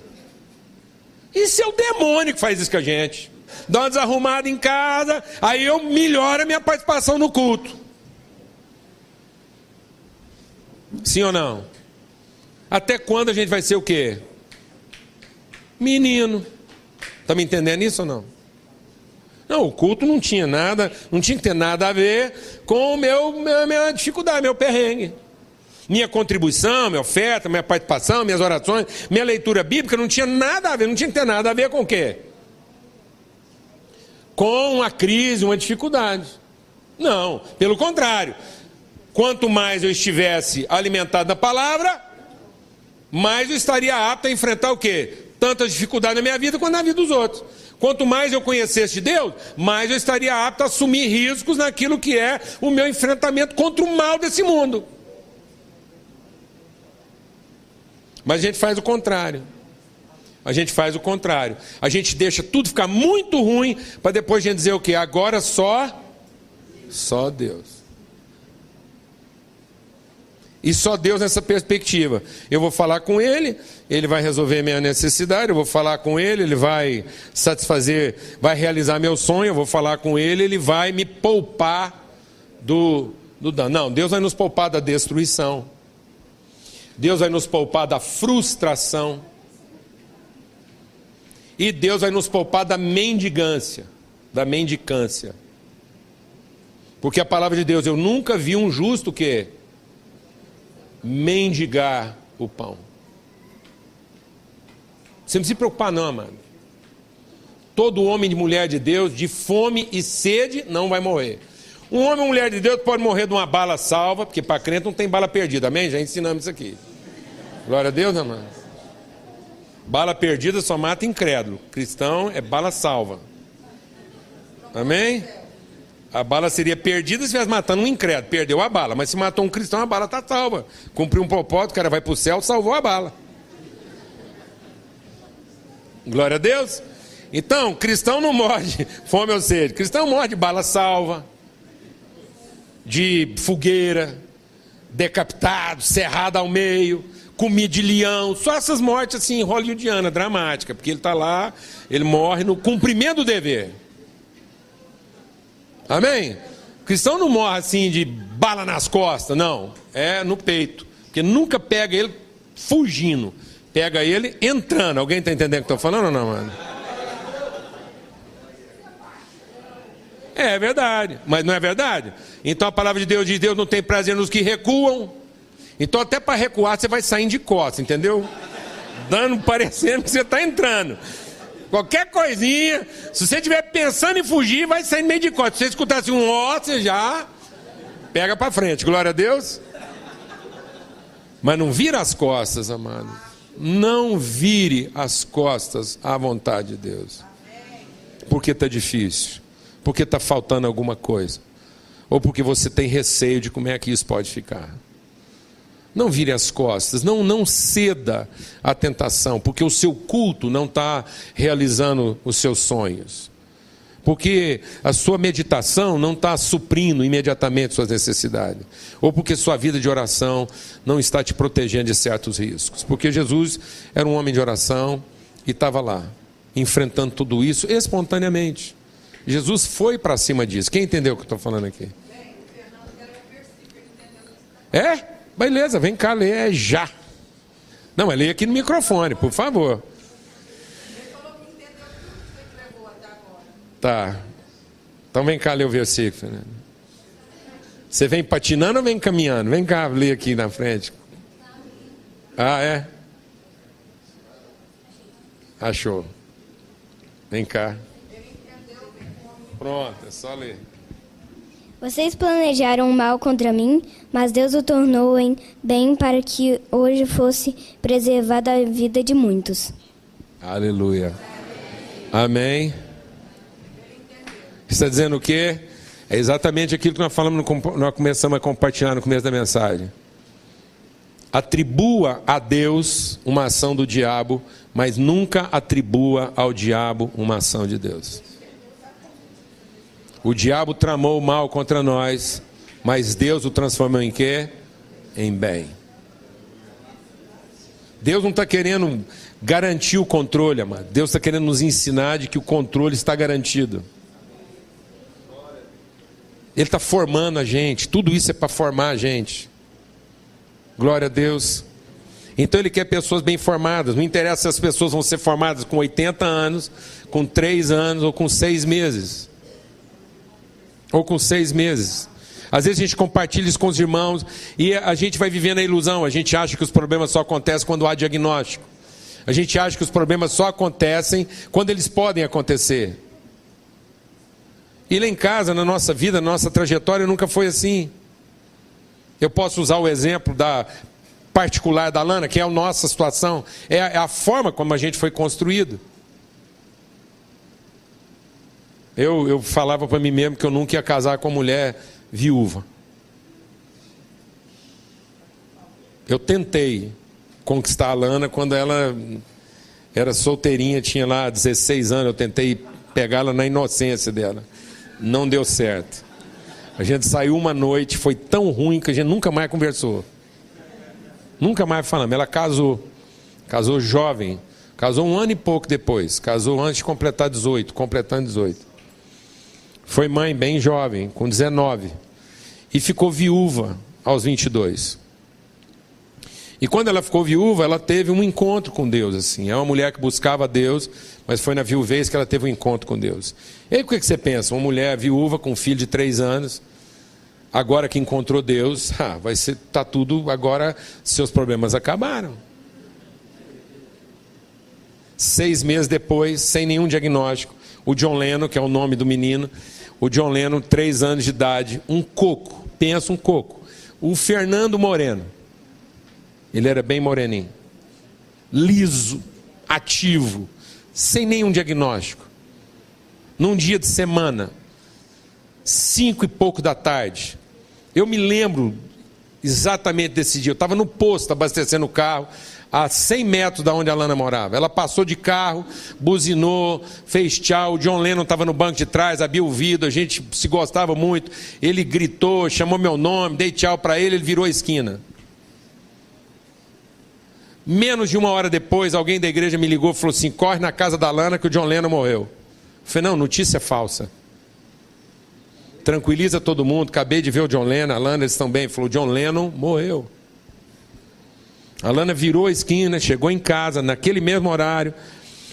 Isso é o demônio que faz isso com a gente. Dá uma desarrumada em casa, aí eu melhoro a minha participação no culto. Sim ou não? Até quando a gente vai ser o quê? Menino. Está me entendendo isso ou não? Não, o culto não tinha nada, não tinha que ter nada a ver com minha dificuldade, meu perrengue. Minha contribuição, minha oferta, minha participação, minhas orações, minha leitura bíblica não tinha nada a ver, não tinha que ter nada a ver com o quê? Com uma crise, uma dificuldade. Não, pelo contrário. Quanto mais eu estivesse alimentado na palavra, mais eu estaria apto a enfrentar o quê? Tantas dificuldades na minha vida quanto na vida dos outros. Quanto mais eu conhecesse de Deus, mais eu estaria apto a assumir riscos naquilo que é o meu enfrentamento contra o mal desse mundo. Mas a gente faz o contrário. A gente faz o contrário. A gente deixa tudo ficar muito ruim para depois a gente dizer o quê? Agora só Deus. E só Deus nessa perspectiva. Eu vou falar com Ele, Ele vai resolver minha necessidade, eu vou falar com Ele, Ele vai satisfazer, vai realizar meu sonho, eu vou falar com Ele, Ele vai me poupar do dano. Não, Deus vai nos poupar da destruição. Deus vai nos poupar da frustração. E Deus vai nos poupar da mendigância. Da mendicância. Porque a palavra de Deus, eu nunca vi um justo que mendigar o pão. Você não precisa se preocupar não, amado. Todo homem e mulher de Deus, de fome e sede, não vai morrer. Um homem e mulher de Deus pode morrer de uma bala salva, porque para crente não tem bala perdida, amém? Já ensinamos isso aqui. Glória a Deus, amado. Bala perdida só mata incrédulo. Cristão é bala salva. Amém? A bala seria perdida se estivesse matando um incrédulo. Perdeu a bala. Mas se matou um cristão, a bala está salva. Cumpriu um propósito, o cara vai para o céu, salvou a bala. Glória a Deus. Então, cristão não morre de fome ou sede. Cristão morre de bala salva, de fogueira, decapitado, serrado ao meio, comido de leão. Só essas mortes assim, hollywoodiana, dramática. Porque ele está lá, ele morre no cumprimento do dever. Amém? O cristão não morre assim de bala nas costas, não. É no peito. Porque nunca pega ele fugindo. Pega ele entrando. Alguém está entendendo o que eu estou falando ou não, mano? É verdade. Mas não é verdade? Então a palavra de Deus diz: Deus não tem prazer nos que recuam. Então até para recuar você vai saindo de costas, entendeu? Dando, parecendo que você está entrando. Qualquer coisinha, se você estiver pensando em fugir, vai sair meio de costas. Se você escutar assim um ó, você já pega para frente. Glória a Deus. Mas não vira as costas, amado. Não vire as costas à vontade de Deus. Porque está difícil. Porque está faltando alguma coisa. Ou porque você tem receio de como é que isso pode ficar. Não vire as costas, não ceda à tentação, porque o seu culto não está realizando os seus sonhos. Porque a sua meditação não está suprindo imediatamente suas necessidades. Ou porque sua vida de oração não está te protegendo de certos riscos. Porque Jesus era um homem de oração e estava lá, enfrentando tudo isso espontaneamente. Jesus foi para cima disso. Quem entendeu o que eu estou falando aqui? É? Beleza, vem cá ler, é já. Não, mas leia aqui no microfone, por favor. Tá. Então vem cá ler o versículo, Fernando. Você vem patinando ou vem caminhando? Vem cá ler aqui na frente. Ah, é? Achou. Vem cá. Pronto, é só ler. Vocês planejaram o mal contra mim, mas Deus o tornou em bem para que hoje fosse preservada a vida de muitos. Aleluia. Amém. Está dizendo o quê? É exatamente aquilo que nós falamos, nós começamos a compartilhar no começo da mensagem. Atribua a Deus uma ação do diabo, mas nunca atribua ao diabo uma ação de Deus. O diabo tramou o mal contra nós, mas Deus o transformou em quê? Em bem. Deus não está querendo garantir o controle, amado. Deus está querendo nos ensinar de que o controle está garantido. Ele está formando a gente. Tudo isso é para formar a gente. Glória a Deus. Então Ele quer pessoas bem formadas. Não interessa se as pessoas vão ser formadas com 80 anos, com 3 anos ou com 6 meses. Ou com 6 meses. Às vezes a gente compartilha isso com os irmãos e a gente vai vivendo a ilusão. A gente acha que os problemas só acontecem quando há diagnóstico. A gente acha que os problemas só acontecem quando eles podem acontecer. E lá em casa, na nossa vida, na nossa trajetória, nunca foi assim. Eu posso usar o exemplo da particular da Lana, que é a nossa situação. É a forma como a gente foi construído. Eu falava para mim mesmo que eu nunca ia casar com uma mulher viúva. Eu tentei conquistar a Lana quando ela era solteirinha, tinha lá 16 anos. Eu tentei pegá-la na inocência dela. Não deu certo. A gente saiu uma noite, foi tão ruim que a gente nunca mais conversou. Nunca mais falamos. Ela casou jovem. Casou 1 ano e pouco depois. Casou antes de completar 18, completando 18. Foi mãe bem jovem, com 19. E ficou viúva aos 22. E quando ela ficou viúva, ela teve um encontro com Deus. Assim. É uma mulher que buscava Deus, mas foi na viuvez que ela teve um encontro com Deus. E aí o que você pensa? Uma mulher viúva com um filho de 3 anos, agora que encontrou Deus, vai ser, tá tudo, agora seus problemas acabaram. 6 meses depois, sem nenhum diagnóstico, o John Lennon, que é o nome do menino, o John Lennon, 3 anos de idade, um coco, pensa um coco. O Fernando Moreno, ele era bem moreninho, liso, ativo, sem nenhum diagnóstico. Num dia de semana, 5 e pouco da tarde, eu me lembro exatamente desse dia, eu estava no posto abastecendo o carro, a 100 metros da onde a Lana morava. Ela passou de carro, buzinou, fez tchau, o John Lennon estava no banco de trás, abriu o vidro, a gente se gostava muito, ele gritou, chamou meu nome, dei tchau para ele, ele virou a esquina. Menos de 1 hora depois, alguém da igreja me ligou e falou assim: corre na casa da Lana que o John Lennon morreu. Eu falei: não, notícia falsa. Tranquiliza todo mundo, acabei de ver o John Lennon, a Lana, eles estão bem. Ele falou: o John Lennon morreu. A Lana virou a esquina, chegou em casa, naquele mesmo horário,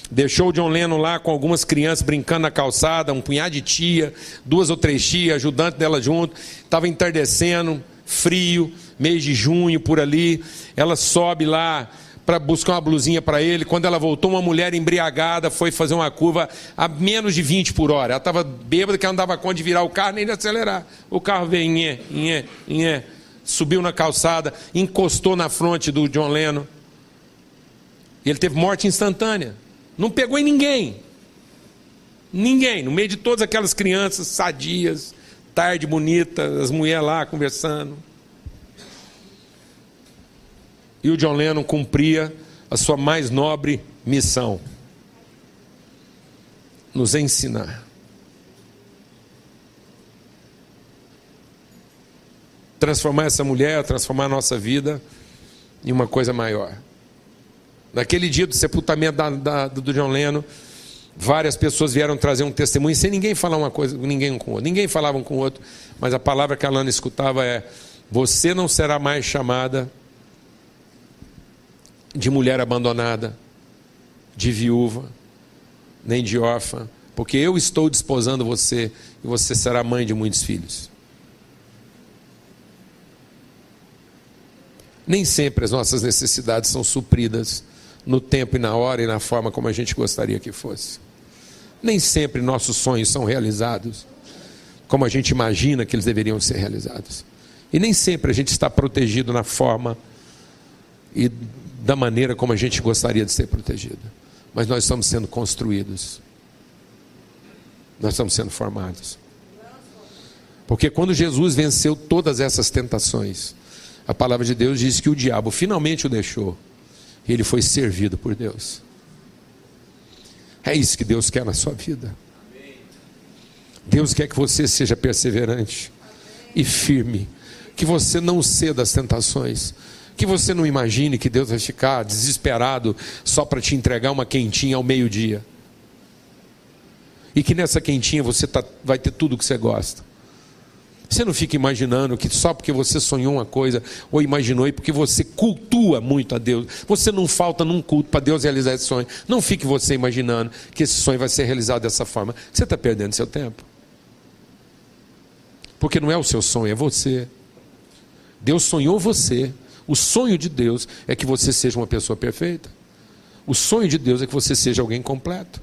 deixou o John Lennon lá com algumas crianças brincando na calçada, um punhado de tia, 2 ou 3 tias, ajudante dela junto, estava entardecendo, frio, mês de junho por ali, ela sobe lá para buscar uma blusinha para ele. Quando ela voltou, uma mulher embriagada foi fazer uma curva a menos de 20 por hora, ela estava bêbada que ela não dava conta de virar o carro nem de acelerar, o carro veio, subiu na calçada, encostou na fronte do John Lennon, e ele teve morte instantânea, não pegou em ninguém, no meio de todas aquelas crianças sadias, tarde bonita, as mulheres lá conversando, e o John Lennon cumpria a sua mais nobre missão: nos ensinar. Transformar essa mulher, transformar a nossa vida em uma coisa maior. Naquele dia do sepultamento do John Lennon, várias pessoas vieram trazer um testemunho sem ninguém falar uma coisa, ninguém com o outro. Ninguém falava um com o outro, mas a palavra que a Lana escutava é: você não será mais chamada de mulher abandonada, de viúva, nem de órfã, porque eu estou desposando você e você será mãe de muitos filhos. Nem sempre as nossas necessidades são supridas no tempo e na hora e na forma como a gente gostaria que fosse. Nem sempre nossos sonhos são realizados como a gente imagina que eles deveriam ser realizados. E nem sempre a gente está protegido na forma e da maneira como a gente gostaria de ser protegido. Mas nós estamos sendo construídos. Nós estamos sendo formados. Porque quando Jesus venceu todas essas tentações, a palavra de Deus diz que o diabo finalmente o deixou. E ele foi servido por Deus. É isso que Deus quer na sua vida. Deus quer que você seja perseverante e firme. Que você não ceda às tentações. Que você não imagine que Deus vai ficar desesperado só para te entregar uma quentinha ao meio-dia. E que nessa quentinha você vai ter tudo o que você gosta. Você não fica imaginando que só porque você sonhou uma coisa, ou imaginou, e porque você cultua muito a Deus, você não falta num culto para Deus realizar esse sonho. Não fique você imaginando que esse sonho vai ser realizado dessa forma. Você está perdendo seu tempo. Porque não é o seu sonho, é você. Deus sonhou você. O sonho de Deus é que você seja uma pessoa perfeita. O sonho de Deus é que você seja alguém completo.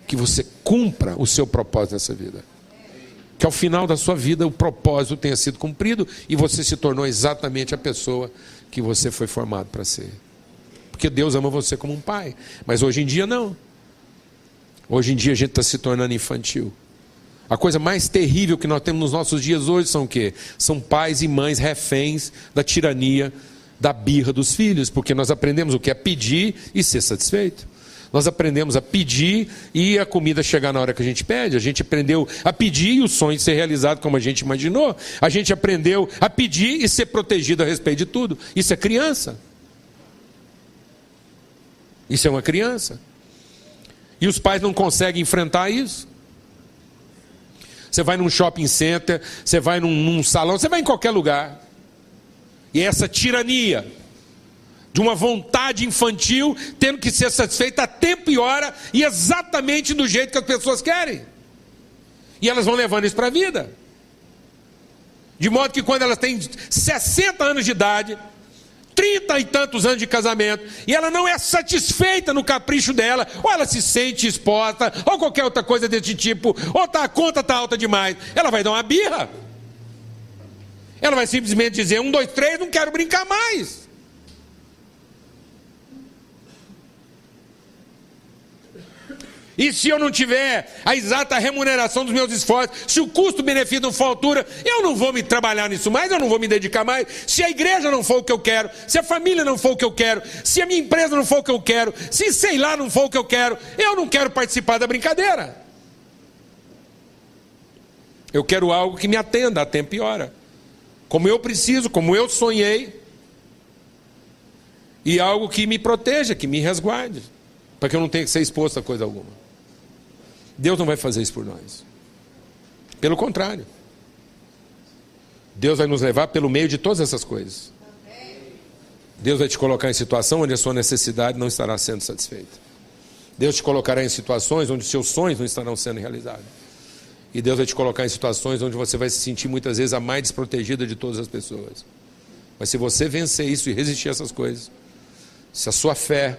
Que você cumpra o seu propósito nessa vida. Que ao final da sua vida o propósito tenha sido cumprido e você se tornou exatamente a pessoa que você foi formado para ser. Porque Deus ama você como um pai, mas hoje em dia não. Hoje em dia a gente está se tornando infantil. A coisa mais terrível que nós temos nos nossos dias hoje são o quê? São pais e mães reféns da tirania, da birra dos filhos, porque nós aprendemos o que é pedir e ser satisfeito. Nós aprendemos a pedir e a comida chegar na hora que a gente pede. A gente aprendeu a pedir e o sonho ser realizado como a gente imaginou. A gente aprendeu a pedir e ser protegido a respeito de tudo. Isso é criança. Isso é uma criança. E os pais não conseguem enfrentar isso. Você vai num shopping center, você vai num salão, você vai em qualquer lugar. E essa tirania de uma vontade infantil tendo que ser satisfeita a tempo e hora e exatamente do jeito que as pessoas querem. E elas vão levando isso para a vida. De modo que quando elas têm 60 anos de idade, 30 e tantos anos de casamento, e ela não é satisfeita no capricho dela, ou ela se sente exposta, ou qualquer outra coisa desse tipo, ou a conta está alta demais, ela vai dar uma birra. Ela vai simplesmente dizer, 1, 2, 3, não quero brincar mais. E se eu não tiver a exata remuneração dos meus esforços, se o custo-benefício não for à altura, eu não vou me trabalhar nisso mais, eu não vou me dedicar mais. Se a igreja não for o que eu quero, se a família não for o que eu quero, se a minha empresa não for o que eu quero, se sei lá não for o que eu não quero participar da brincadeira. Eu quero algo que me atenda a tempo e hora, como eu preciso, como eu sonhei, e algo que me proteja, que me resguarde, para que eu não tenha que ser exposto a coisa alguma. Deus não vai fazer isso por nós. Pelo contrário. Deus vai nos levar pelo meio de todas essas coisas. Deus vai te colocar em situação onde a sua necessidade não estará sendo satisfeita. Deus te colocará em situações onde os seus sonhos não estarão sendo realizados. E Deus vai te colocar em situações onde você vai se sentir muitas vezes a mais desprotegida de todas as pessoas. Mas se você vencer isso e resistir a essas coisas, se a sua fé,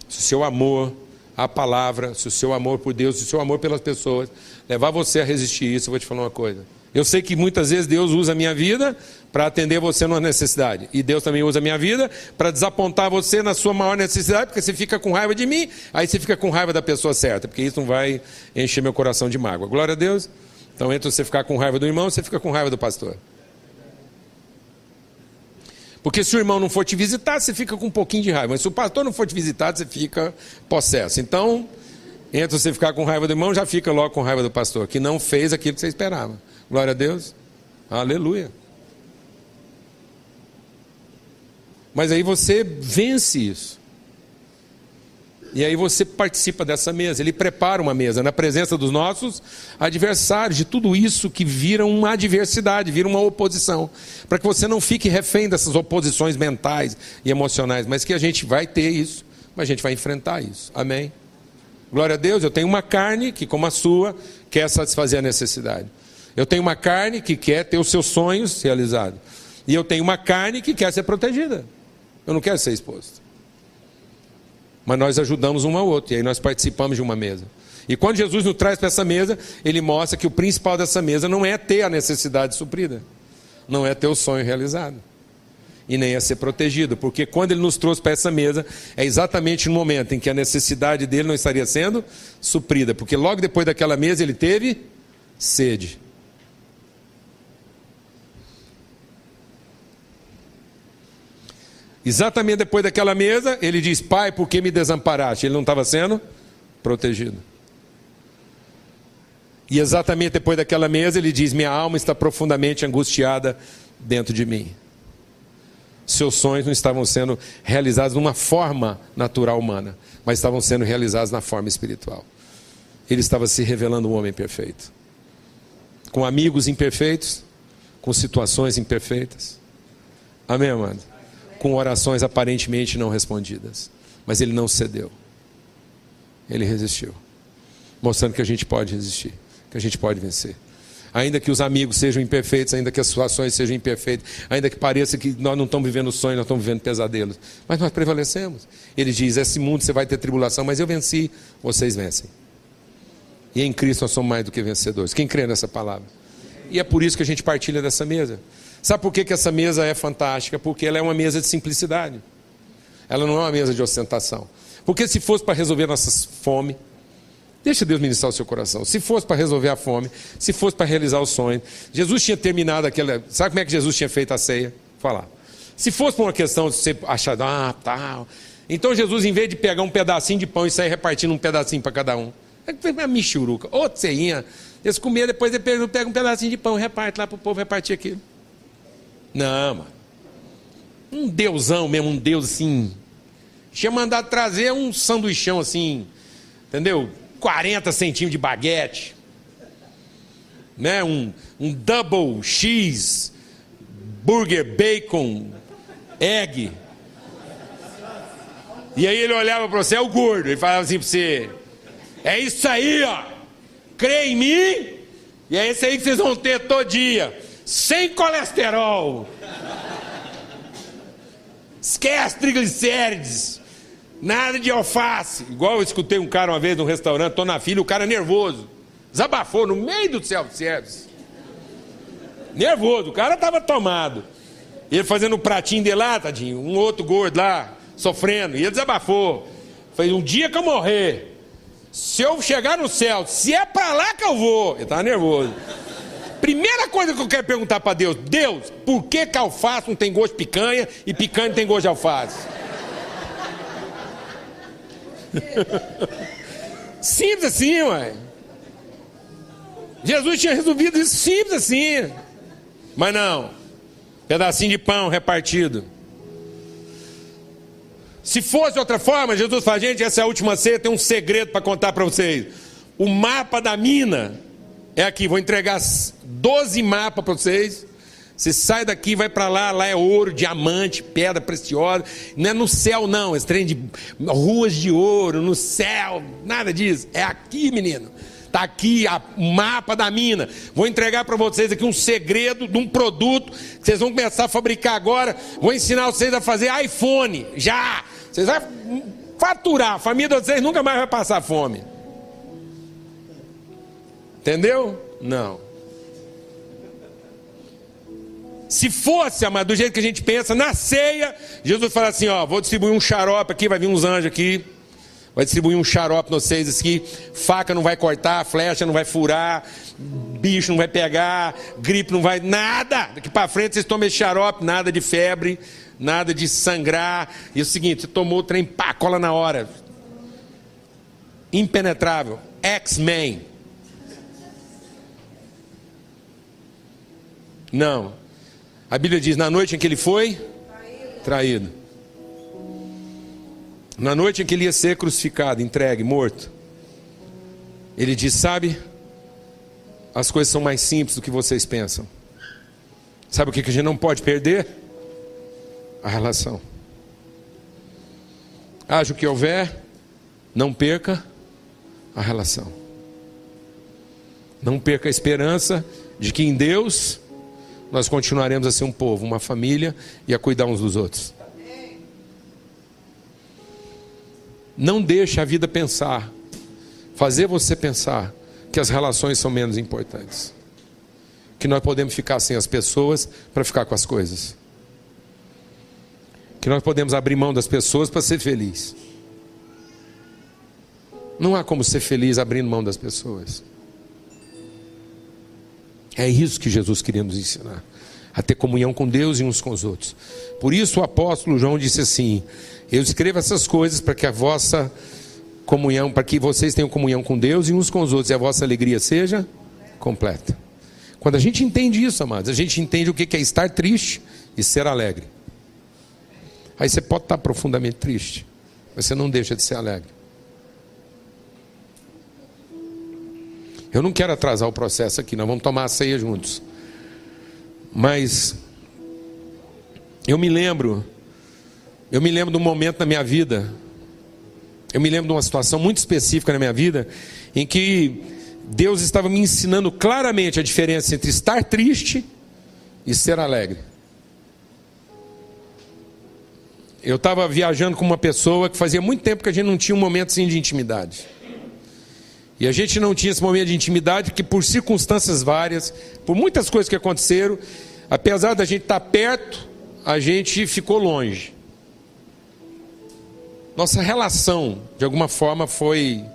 se o seu amor à palavra, se o seu amor por Deus, se o seu amor pelas pessoas levar você a resistir isso, eu vou te falar uma coisa. Eu sei que muitas vezes Deus usa a minha vida para atender você numa necessidade. E Deus também usa a minha vida para desapontar você na sua maior necessidade, porque você fica com raiva de mim, aí você fica com raiva da pessoa certa, porque isso não vai encher meu coração de mágoa. Glória a Deus. Então, entre você ficar com raiva do irmão, você fica com raiva do pastor. Porque se o irmão não for te visitar, você fica com um pouquinho de raiva. Mas se o pastor não for te visitar, você fica possesso. Então, entre você ficar com raiva do irmão, já fica logo com raiva do pastor, que não fez aquilo que você esperava. Glória a Deus. Aleluia. Mas aí você vence isso. E aí você participa dessa mesa. Ele prepara uma mesa na presença dos nossos adversários, de tudo isso que vira uma adversidade, vira uma oposição. Para que você não fique refém dessas oposições mentais e emocionais, mas que a gente vai ter isso, mas a gente vai enfrentar isso. Amém? Glória a Deus. Eu tenho uma carne que, como a sua, quer satisfazer a necessidade. Eu tenho uma carne que quer ter os seus sonhos realizados. E eu tenho uma carne que quer ser protegida. Eu não quero ser exposto. Mas nós ajudamos um ao outro, e aí nós participamos de uma mesa. E quando Jesus nos traz para essa mesa, Ele mostra que o principal dessa mesa não é ter a necessidade suprida, não é ter o sonho realizado, e nem é ser protegido, porque quando Ele nos trouxe para essa mesa, é exatamente no momento em que a necessidade dele não estaria sendo suprida, porque logo depois daquela mesa Ele teve sede. Exatamente depois daquela mesa, ele diz, Pai, por que me desamparaste? Ele não estava sendo protegido. E exatamente depois daquela mesa, ele diz, minha alma está profundamente angustiada dentro de mim. Seus sonhos não estavam sendo realizados numa forma natural humana, mas estavam sendo realizados na forma espiritual. Ele estava se revelando um homem perfeito. Com amigos imperfeitos, com situações imperfeitas. Amém, amado? Com orações aparentemente não respondidas, mas ele não cedeu, ele resistiu, mostrando que a gente pode resistir, que a gente pode vencer, ainda que os amigos sejam imperfeitos, ainda que as situações sejam imperfeitas, ainda que pareça que nós não estamos vivendo sonhos, nós estamos vivendo pesadelos, mas nós prevalecemos. Ele diz, esse mundo você vai ter tribulação, mas eu venci, vocês vencem, e em Cristo nós somos mais do que vencedores. Quem crê nessa palavra? E é por isso que a gente partilha dessa mesa. Sabe por que essa mesa é fantástica? Porque ela é uma mesa de simplicidade. Ela não é uma mesa de ostentação. Porque se fosse para resolver nossas fome, deixa Deus ministrar o seu coração. Se fosse para resolver a fome, se fosse para realizar o sonho, Jesus tinha terminado aquela... Sabe como é que Jesus tinha feito a ceia? Falar. Se fosse por uma questão de você achar, tal... Então Jesus, em vez de pegar um pedacinho de pão e sair repartindo um pedacinho para cada um, é uma michuruca, outra ceinha, eles comiam, depois ele pega um pedacinho de pão, reparte lá para o povo repartir aquilo. Não, mano. Um deusão mesmo, um deus assim. Tinha mandado trazer um sanduichão assim, entendeu? 40 centímetros de baguete, né? Um double cheese, burger, bacon, egg. E aí ele olhava para você, é o gordo, ele falava assim para você, é isso aí, ó. Crê em mim, e é isso aí que vocês vão ter todo dia. Sem colesterol, Esquece triglicérides. Nada de alface. Igual eu escutei um cara uma vez num restaurante, tô na fila, o cara nervoso. Desabafou no meio do self-service. Nervoso, o cara estava tomado. Ele fazendo um pratinho de lá, tadinho, um outro gordo lá, sofrendo. E ele desabafou. Falei, um dia que eu morrer, se eu chegar no céu, se é para lá que eu vou. Ele estava nervoso. Primeira coisa que eu quero perguntar para Deus: Deus, por que alface não tem gosto de picanha e picanha não tem gosto de alface? Simples assim, ué. Jesus tinha resolvido isso simples assim. Mas não. Pedacinho de pão repartido. Se fosse de outra forma, Jesus fala, gente, essa é a última ceia, tem um segredo para contar para vocês. O mapa da mina é aqui, vou entregar 12 mapas para vocês. Você sai daqui, vai para lá, lá é ouro, diamante, pedra preciosa. Não é no céu não, esse trem de ruas de ouro, no céu, nada disso. É aqui, menino. Está aqui o mapa da mina. Vou entregar para vocês aqui um segredo de um produto que vocês vão começar a fabricar agora. Vou ensinar vocês a fazer iPhone, já. Vocês vão faturar, a família de vocês nunca mais vai passar fome. Entendeu? Não. Se fosse, amado, do jeito que a gente pensa, na ceia, Jesus fala assim, ó, vou distribuir um xarope aqui, vai vir uns anjos aqui, vai distribuir um xarope nos vocês aqui, faca não vai cortar, flecha não vai furar, bicho não vai pegar, gripe não vai, nada, daqui para frente vocês tomam esse xarope, nada de febre, nada de sangrar, e é o seguinte, você tomou o trem, pá, cola na hora, impenetrável, X-Men. Não. A Bíblia diz, na noite em que ele foi traído. Na noite em que ele ia ser crucificado, entregue, morto. Ele diz, sabe, as coisas são mais simples do que vocês pensam. Sabe o que a gente não pode perder? A relação. Haja o que houver, não perca a relação. Não perca a esperança de que em Deus nós continuaremos a ser um povo, uma família e a cuidar uns dos outros. Não deixe a vida pensar, fazer você pensar que as relações são menos importantes, que nós podemos ficar sem as pessoas para ficar com as coisas, que nós podemos abrir mão das pessoas para ser feliz. Não há como ser feliz abrindo mão das pessoas. É isso que Jesus queria nos ensinar, a ter comunhão com Deus e uns com os outros. Por isso o apóstolo João disse assim, eu escrevo essas coisas para que a vossa comunhão, para que vocês tenham comunhão com Deus e uns com os outros, e a vossa alegria seja completa. Quando a gente entende isso, amados, a gente entende o que é estar triste e ser alegre. Aí você pode estar profundamente triste, mas você não deixa de ser alegre. Eu não quero atrasar o processo aqui, nós vamos tomar a ceia juntos. Mas eu me lembro de um momento na minha vida, eu me lembro de uma situação muito específica na minha vida, em que Deus estava me ensinando claramente a diferença entre estar triste e ser alegre. Eu estava viajando com uma pessoa que fazia muito tempo que a gente não tinha um momento assim de intimidade. E a gente não tinha esse momento de intimidade porque por circunstâncias várias, por muitas coisas que aconteceram, apesar da gente estar perto, a gente ficou longe. Nossa relação, de alguma forma, foi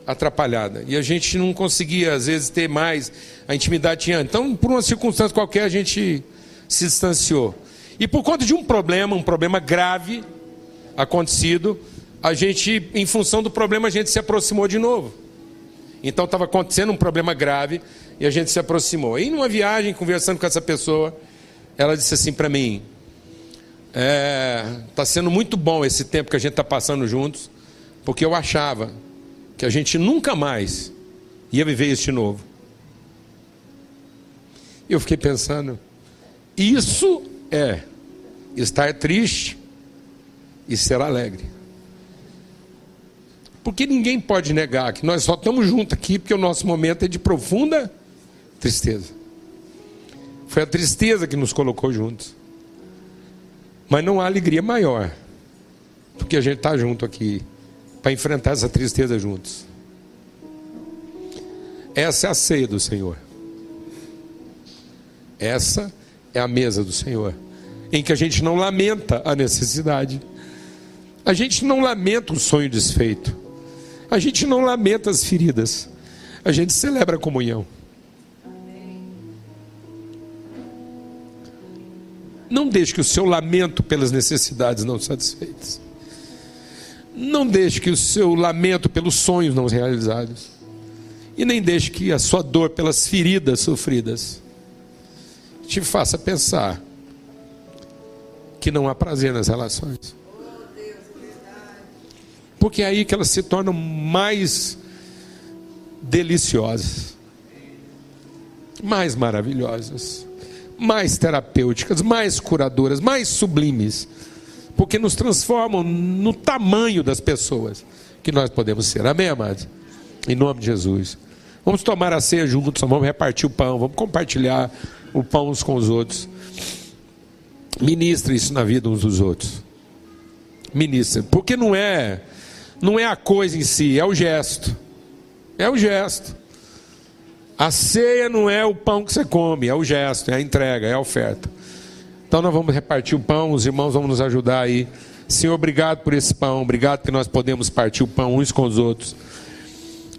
atrapalhada. E a gente não conseguia, às vezes, ter mais a intimidade que tinha. Então, por uma circunstância qualquer, a gente se distanciou. E por conta de um problema grave acontecido, a gente, em função do problema, a gente se aproximou de novo. Então estava acontecendo um problema grave e a gente se aproximou. E numa viagem, conversando com essa pessoa, ela disse assim para mim, está sendo muito bom esse tempo que a gente está passando juntos, porque eu achava que a gente nunca mais ia viver isso de novo. Eu fiquei pensando, isso é estar triste e ser alegre. Porque ninguém pode negar que nós só estamos juntos aqui porque o nosso momento é de profunda tristeza. Foi a tristeza que nos colocou juntos. Mas não há alegria maior do que a gente estar junto aqui para enfrentar essa tristeza juntos. Essa é a ceia do Senhor. Essa é a mesa do Senhor, em que a gente não lamenta a necessidade, a gente não lamenta o sonho desfeito, a gente não lamenta as feridas, a gente celebra a comunhão. Não deixe que o seu lamento pelas necessidades não satisfeitas, não deixe que o seu lamento pelos sonhos não realizados, e nem deixe que a sua dor pelas feridas sofridas te faça pensar que não há prazer nas relações. Porque é aí que elas se tornam mais deliciosas, mais maravilhosas, mais terapêuticas, mais curadoras, mais sublimes, porque nos transformam no tamanho das pessoas que nós podemos ser. Amém, amados? Em nome de Jesus. Vamos tomar a ceia juntos, vamos repartir o pão, vamos compartilhar o pão uns com os outros. Ministre isso na vida uns dos outros. Ministre, porque não é a coisa em si, é o gesto. É o gesto. A ceia não é o pão que você come, é o gesto, é a entrega, é a oferta. Então nós vamos repartir o pão, os irmãos vão nos ajudar aí. Senhor, obrigado por esse pão, obrigado que nós podemos partir o pão uns com os outros.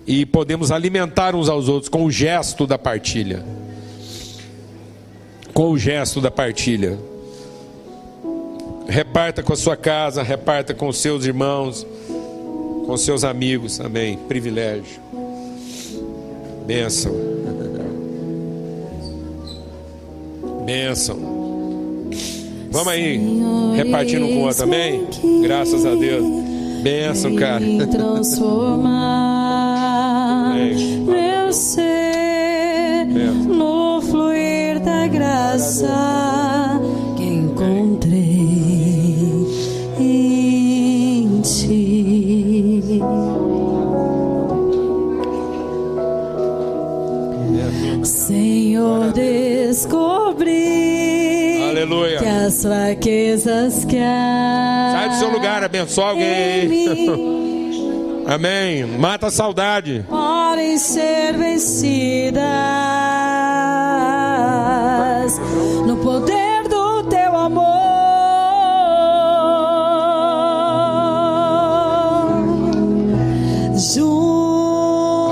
E podemos alimentar uns aos outros com o gesto da partilha. Com o gesto da partilha. Reparta com a sua casa, reparta com os seus irmãos, com os seus amigos, amém. Privilégio. Bênção. Bênção. Vamos aí, repartindo um com o outro, amém? Graças a Deus. Bênção, cara. Transformar meu ser no fluir da graça que encontrei em ti. Senhor, descobri, aleluia, que as fraquezas que há, sai do seu lugar, abençoa alguém. Amém. Mata a saudade. Podem ser vencidas no poder do teu amor.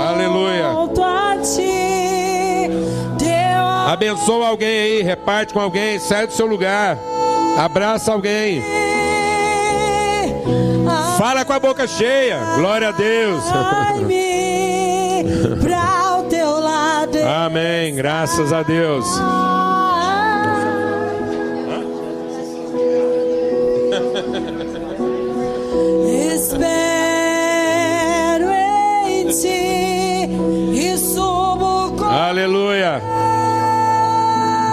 Aleluia. Junto a ti, abençoa alguém aí, reparte com alguém, sai do seu lugar, abraça alguém. Fala com a boca cheia. Glória a Deus. Pra o teu lado. Amém. Graças a Deus. Espero em ti e subo com. Aleluia.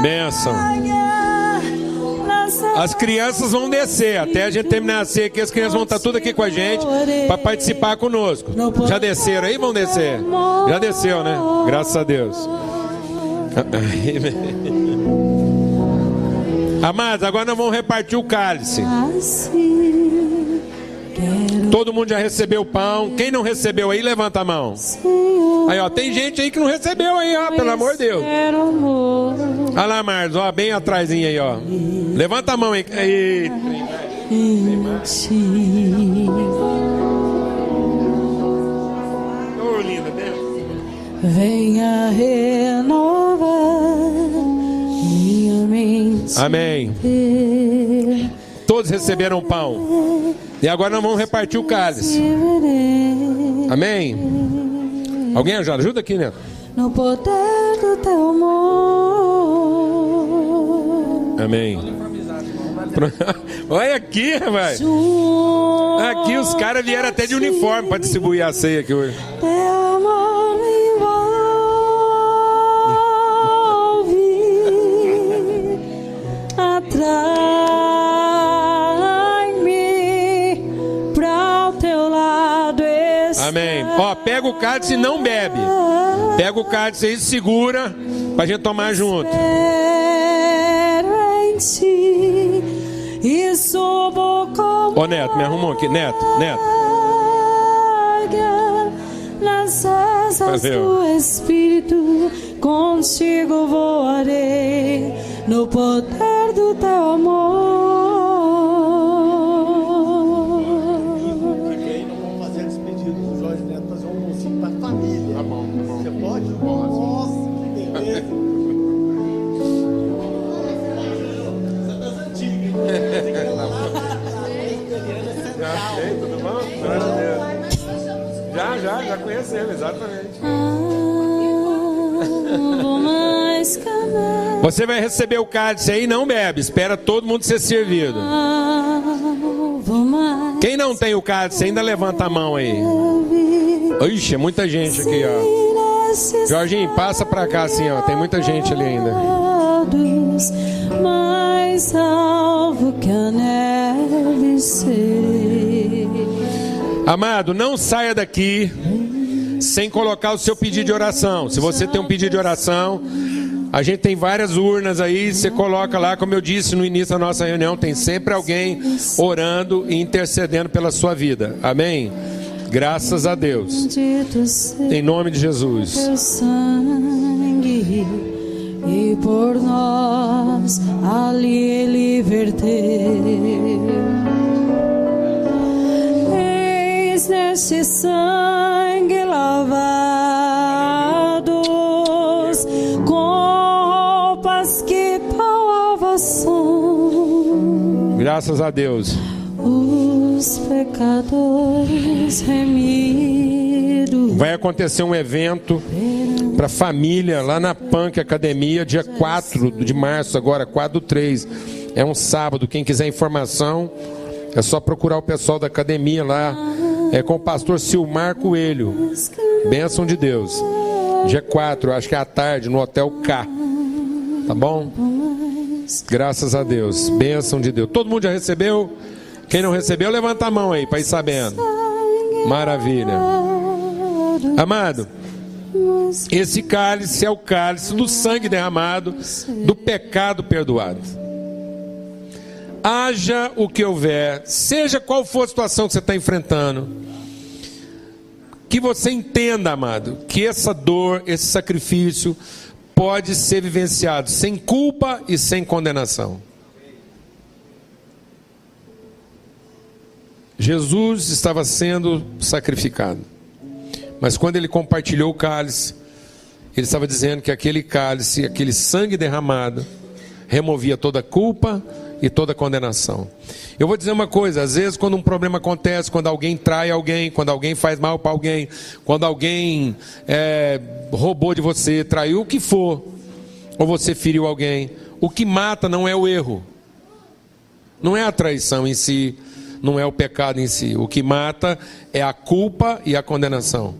Bênção. As crianças vão descer, até a gente terminar a ceia aqui, as crianças vão estar tudo aqui com a gente para participar conosco. Já desceram aí? Vão descer? Já desceu, né? Graças a Deus. Amados, agora nós vamos repartir o cálice. Todo mundo já recebeu o pão. Quem não recebeu aí, levanta a mão. Aí, ó, tem gente aí que não recebeu aí, ó, pelo amor de Deus. Olha lá, Marlos, ó, bem atrasinho aí, ó. Levanta a mão aí. Oh, linda, Deus. Venha renovar minha mente. Amém. Todos receberam o pão. E agora nós vamos repartir o cálice. Amém. Alguém ajuda aqui, né? No poder do teu amor. Amém. Olha aqui, rapaz. Aqui os caras vieram até de uniforme para distribuir a ceia aqui hoje. Teu amor envolve, atrai-me pra o teu lado. Amém. Ó, pega o cálice e não bebe. Pega o cálice aí, segura pra gente tomar junto. Espero em ti e subo como Ô Neto, me arrumou aqui. Neto. águia nas asas Valeu. do Espírito. Contigo voarei no poder do teu amor. Aí nós vamos fazer a despedida do Jorge Neto, fazer um almocinho para a família. Tá bom. Você pode? Nossa, que beleza. Essa é das antigas. Tudo bom? Já conhecemos, exatamente. Vou mais caminhar. Você vai receber o cálice aí, não bebe. Espera todo mundo ser servido. Vou mais Quem não tem o cálice ainda levanta a mão aí. Ixi, é muita gente aqui, ó. Jorginho, passa pra cá assim, ó. Tem muita gente ali ainda. Mais alvo que a neve serei. Amado, não saia daqui sem colocar o seu pedido de oração. Se você tem um pedido de oração, a gente tem várias urnas aí, você coloca lá, como eu disse no início da nossa reunião, tem sempre alguém orando e intercedendo pela sua vida. Amém? Graças a Deus. Em nome de Jesus. Teu sangue, e por nós ali ele verteu. Eis neste sangue lavados com roupas que pau são. Graças a Deus. Os pecadores remidos. Vai acontecer um evento para família lá na Punk Academia, dia 4 de março, agora 4/3. É um sábado. Quem quiser informação, é só procurar o pessoal da academia lá. É com o pastor Silmar Coelho. Bênção de Deus. Dia 4, acho que é à tarde, no Hotel K. Tá bom? Graças a Deus. Bênção de Deus. Todo mundo já recebeu? Quem não recebeu, levanta a mão aí para ir sabendo. Maravilha. Amado, esse cálice é o cálice do sangue derramado, do pecado perdoado. Haja o que houver, seja qual for a situação que você está enfrentando, que você entenda, amado, que essa dor, esse sacrifício pode ser vivenciado sem culpa e sem condenação. Jesus estava sendo sacrificado, mas quando ele compartilhou o cálice, ele estava dizendo que aquele cálice, aquele sangue derramado, removia toda culpa e toda condenação. Eu vou dizer uma coisa, às vezes quando um problema acontece, quando alguém trai alguém, quando alguém faz mal para alguém, quando alguém roubou de você, traiu o que for, ou você feriu alguém, o que mata não é o erro, não é a traição em si, não é o pecado em si. O que mata é a culpa e a condenação.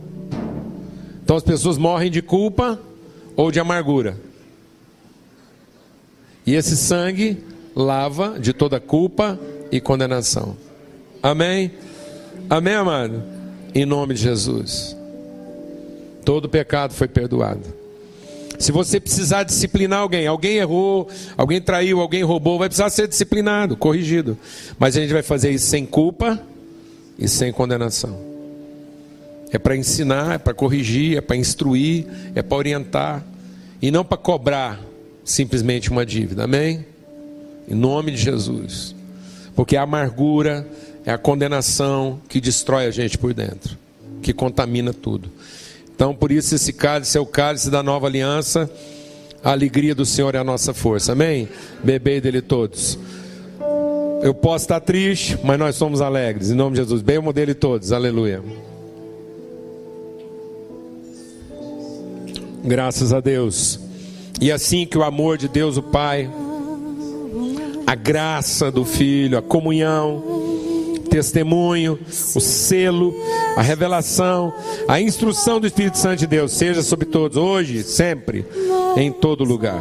Então as pessoas morrem de culpa ou de amargura. E esse sangue lava de toda culpa e condenação. Amém? Amém, amado? Em nome de Jesus. Todo pecado foi perdoado. Se você precisar disciplinar alguém, alguém errou, alguém traiu, alguém roubou, vai precisar ser disciplinado, corrigido. Mas a gente vai fazer isso sem culpa e sem condenação. É para ensinar, é para corrigir, é para instruir, é para orientar. E não para cobrar simplesmente uma dívida, amém? Em nome de Jesus. Porque a amargura é a condenação que destrói a gente por dentro, que contamina tudo. Então, por isso, esse cálice é o cálice da nova aliança. A alegria do Senhor é a nossa força. Amém? Bebei dele todos. Eu posso estar triste, mas nós somos alegres. Em nome de Jesus. Bebam dele todos. Aleluia. Graças a Deus. E assim que o amor de Deus, o Pai, a graça do Filho, a comunhão, testemunho, o selo, a revelação, a instrução do Espírito Santo de Deus seja sobre todos, hoje, sempre, em todo lugar.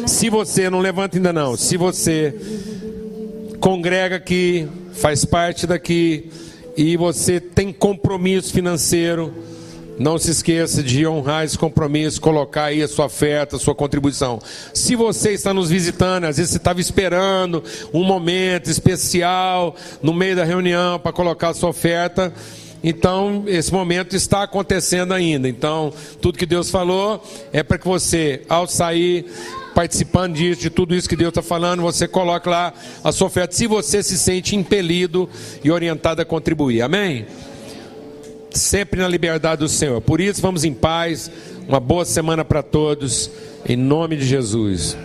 Se você, não levanta ainda não, se você congrega aqui, faz parte daqui, e você tem compromisso financeiro, Não se esqueça de honrar esse compromisso, colocar aí a sua oferta, a sua contribuição. Se você está nos visitando, às vezes você estava esperando um momento especial no meio da reunião para colocar a sua oferta, então esse momento está acontecendo ainda. Então, tudo que Deus falou é para que você, ao sair, participando disso, de tudo isso que Deus está falando, você coloque lá a sua oferta, se você se sente impelido e orientado a contribuir. Amém? Sempre na liberdade do Senhor. Por isso, vamos em paz. Uma boa semana para todos. Em nome de Jesus.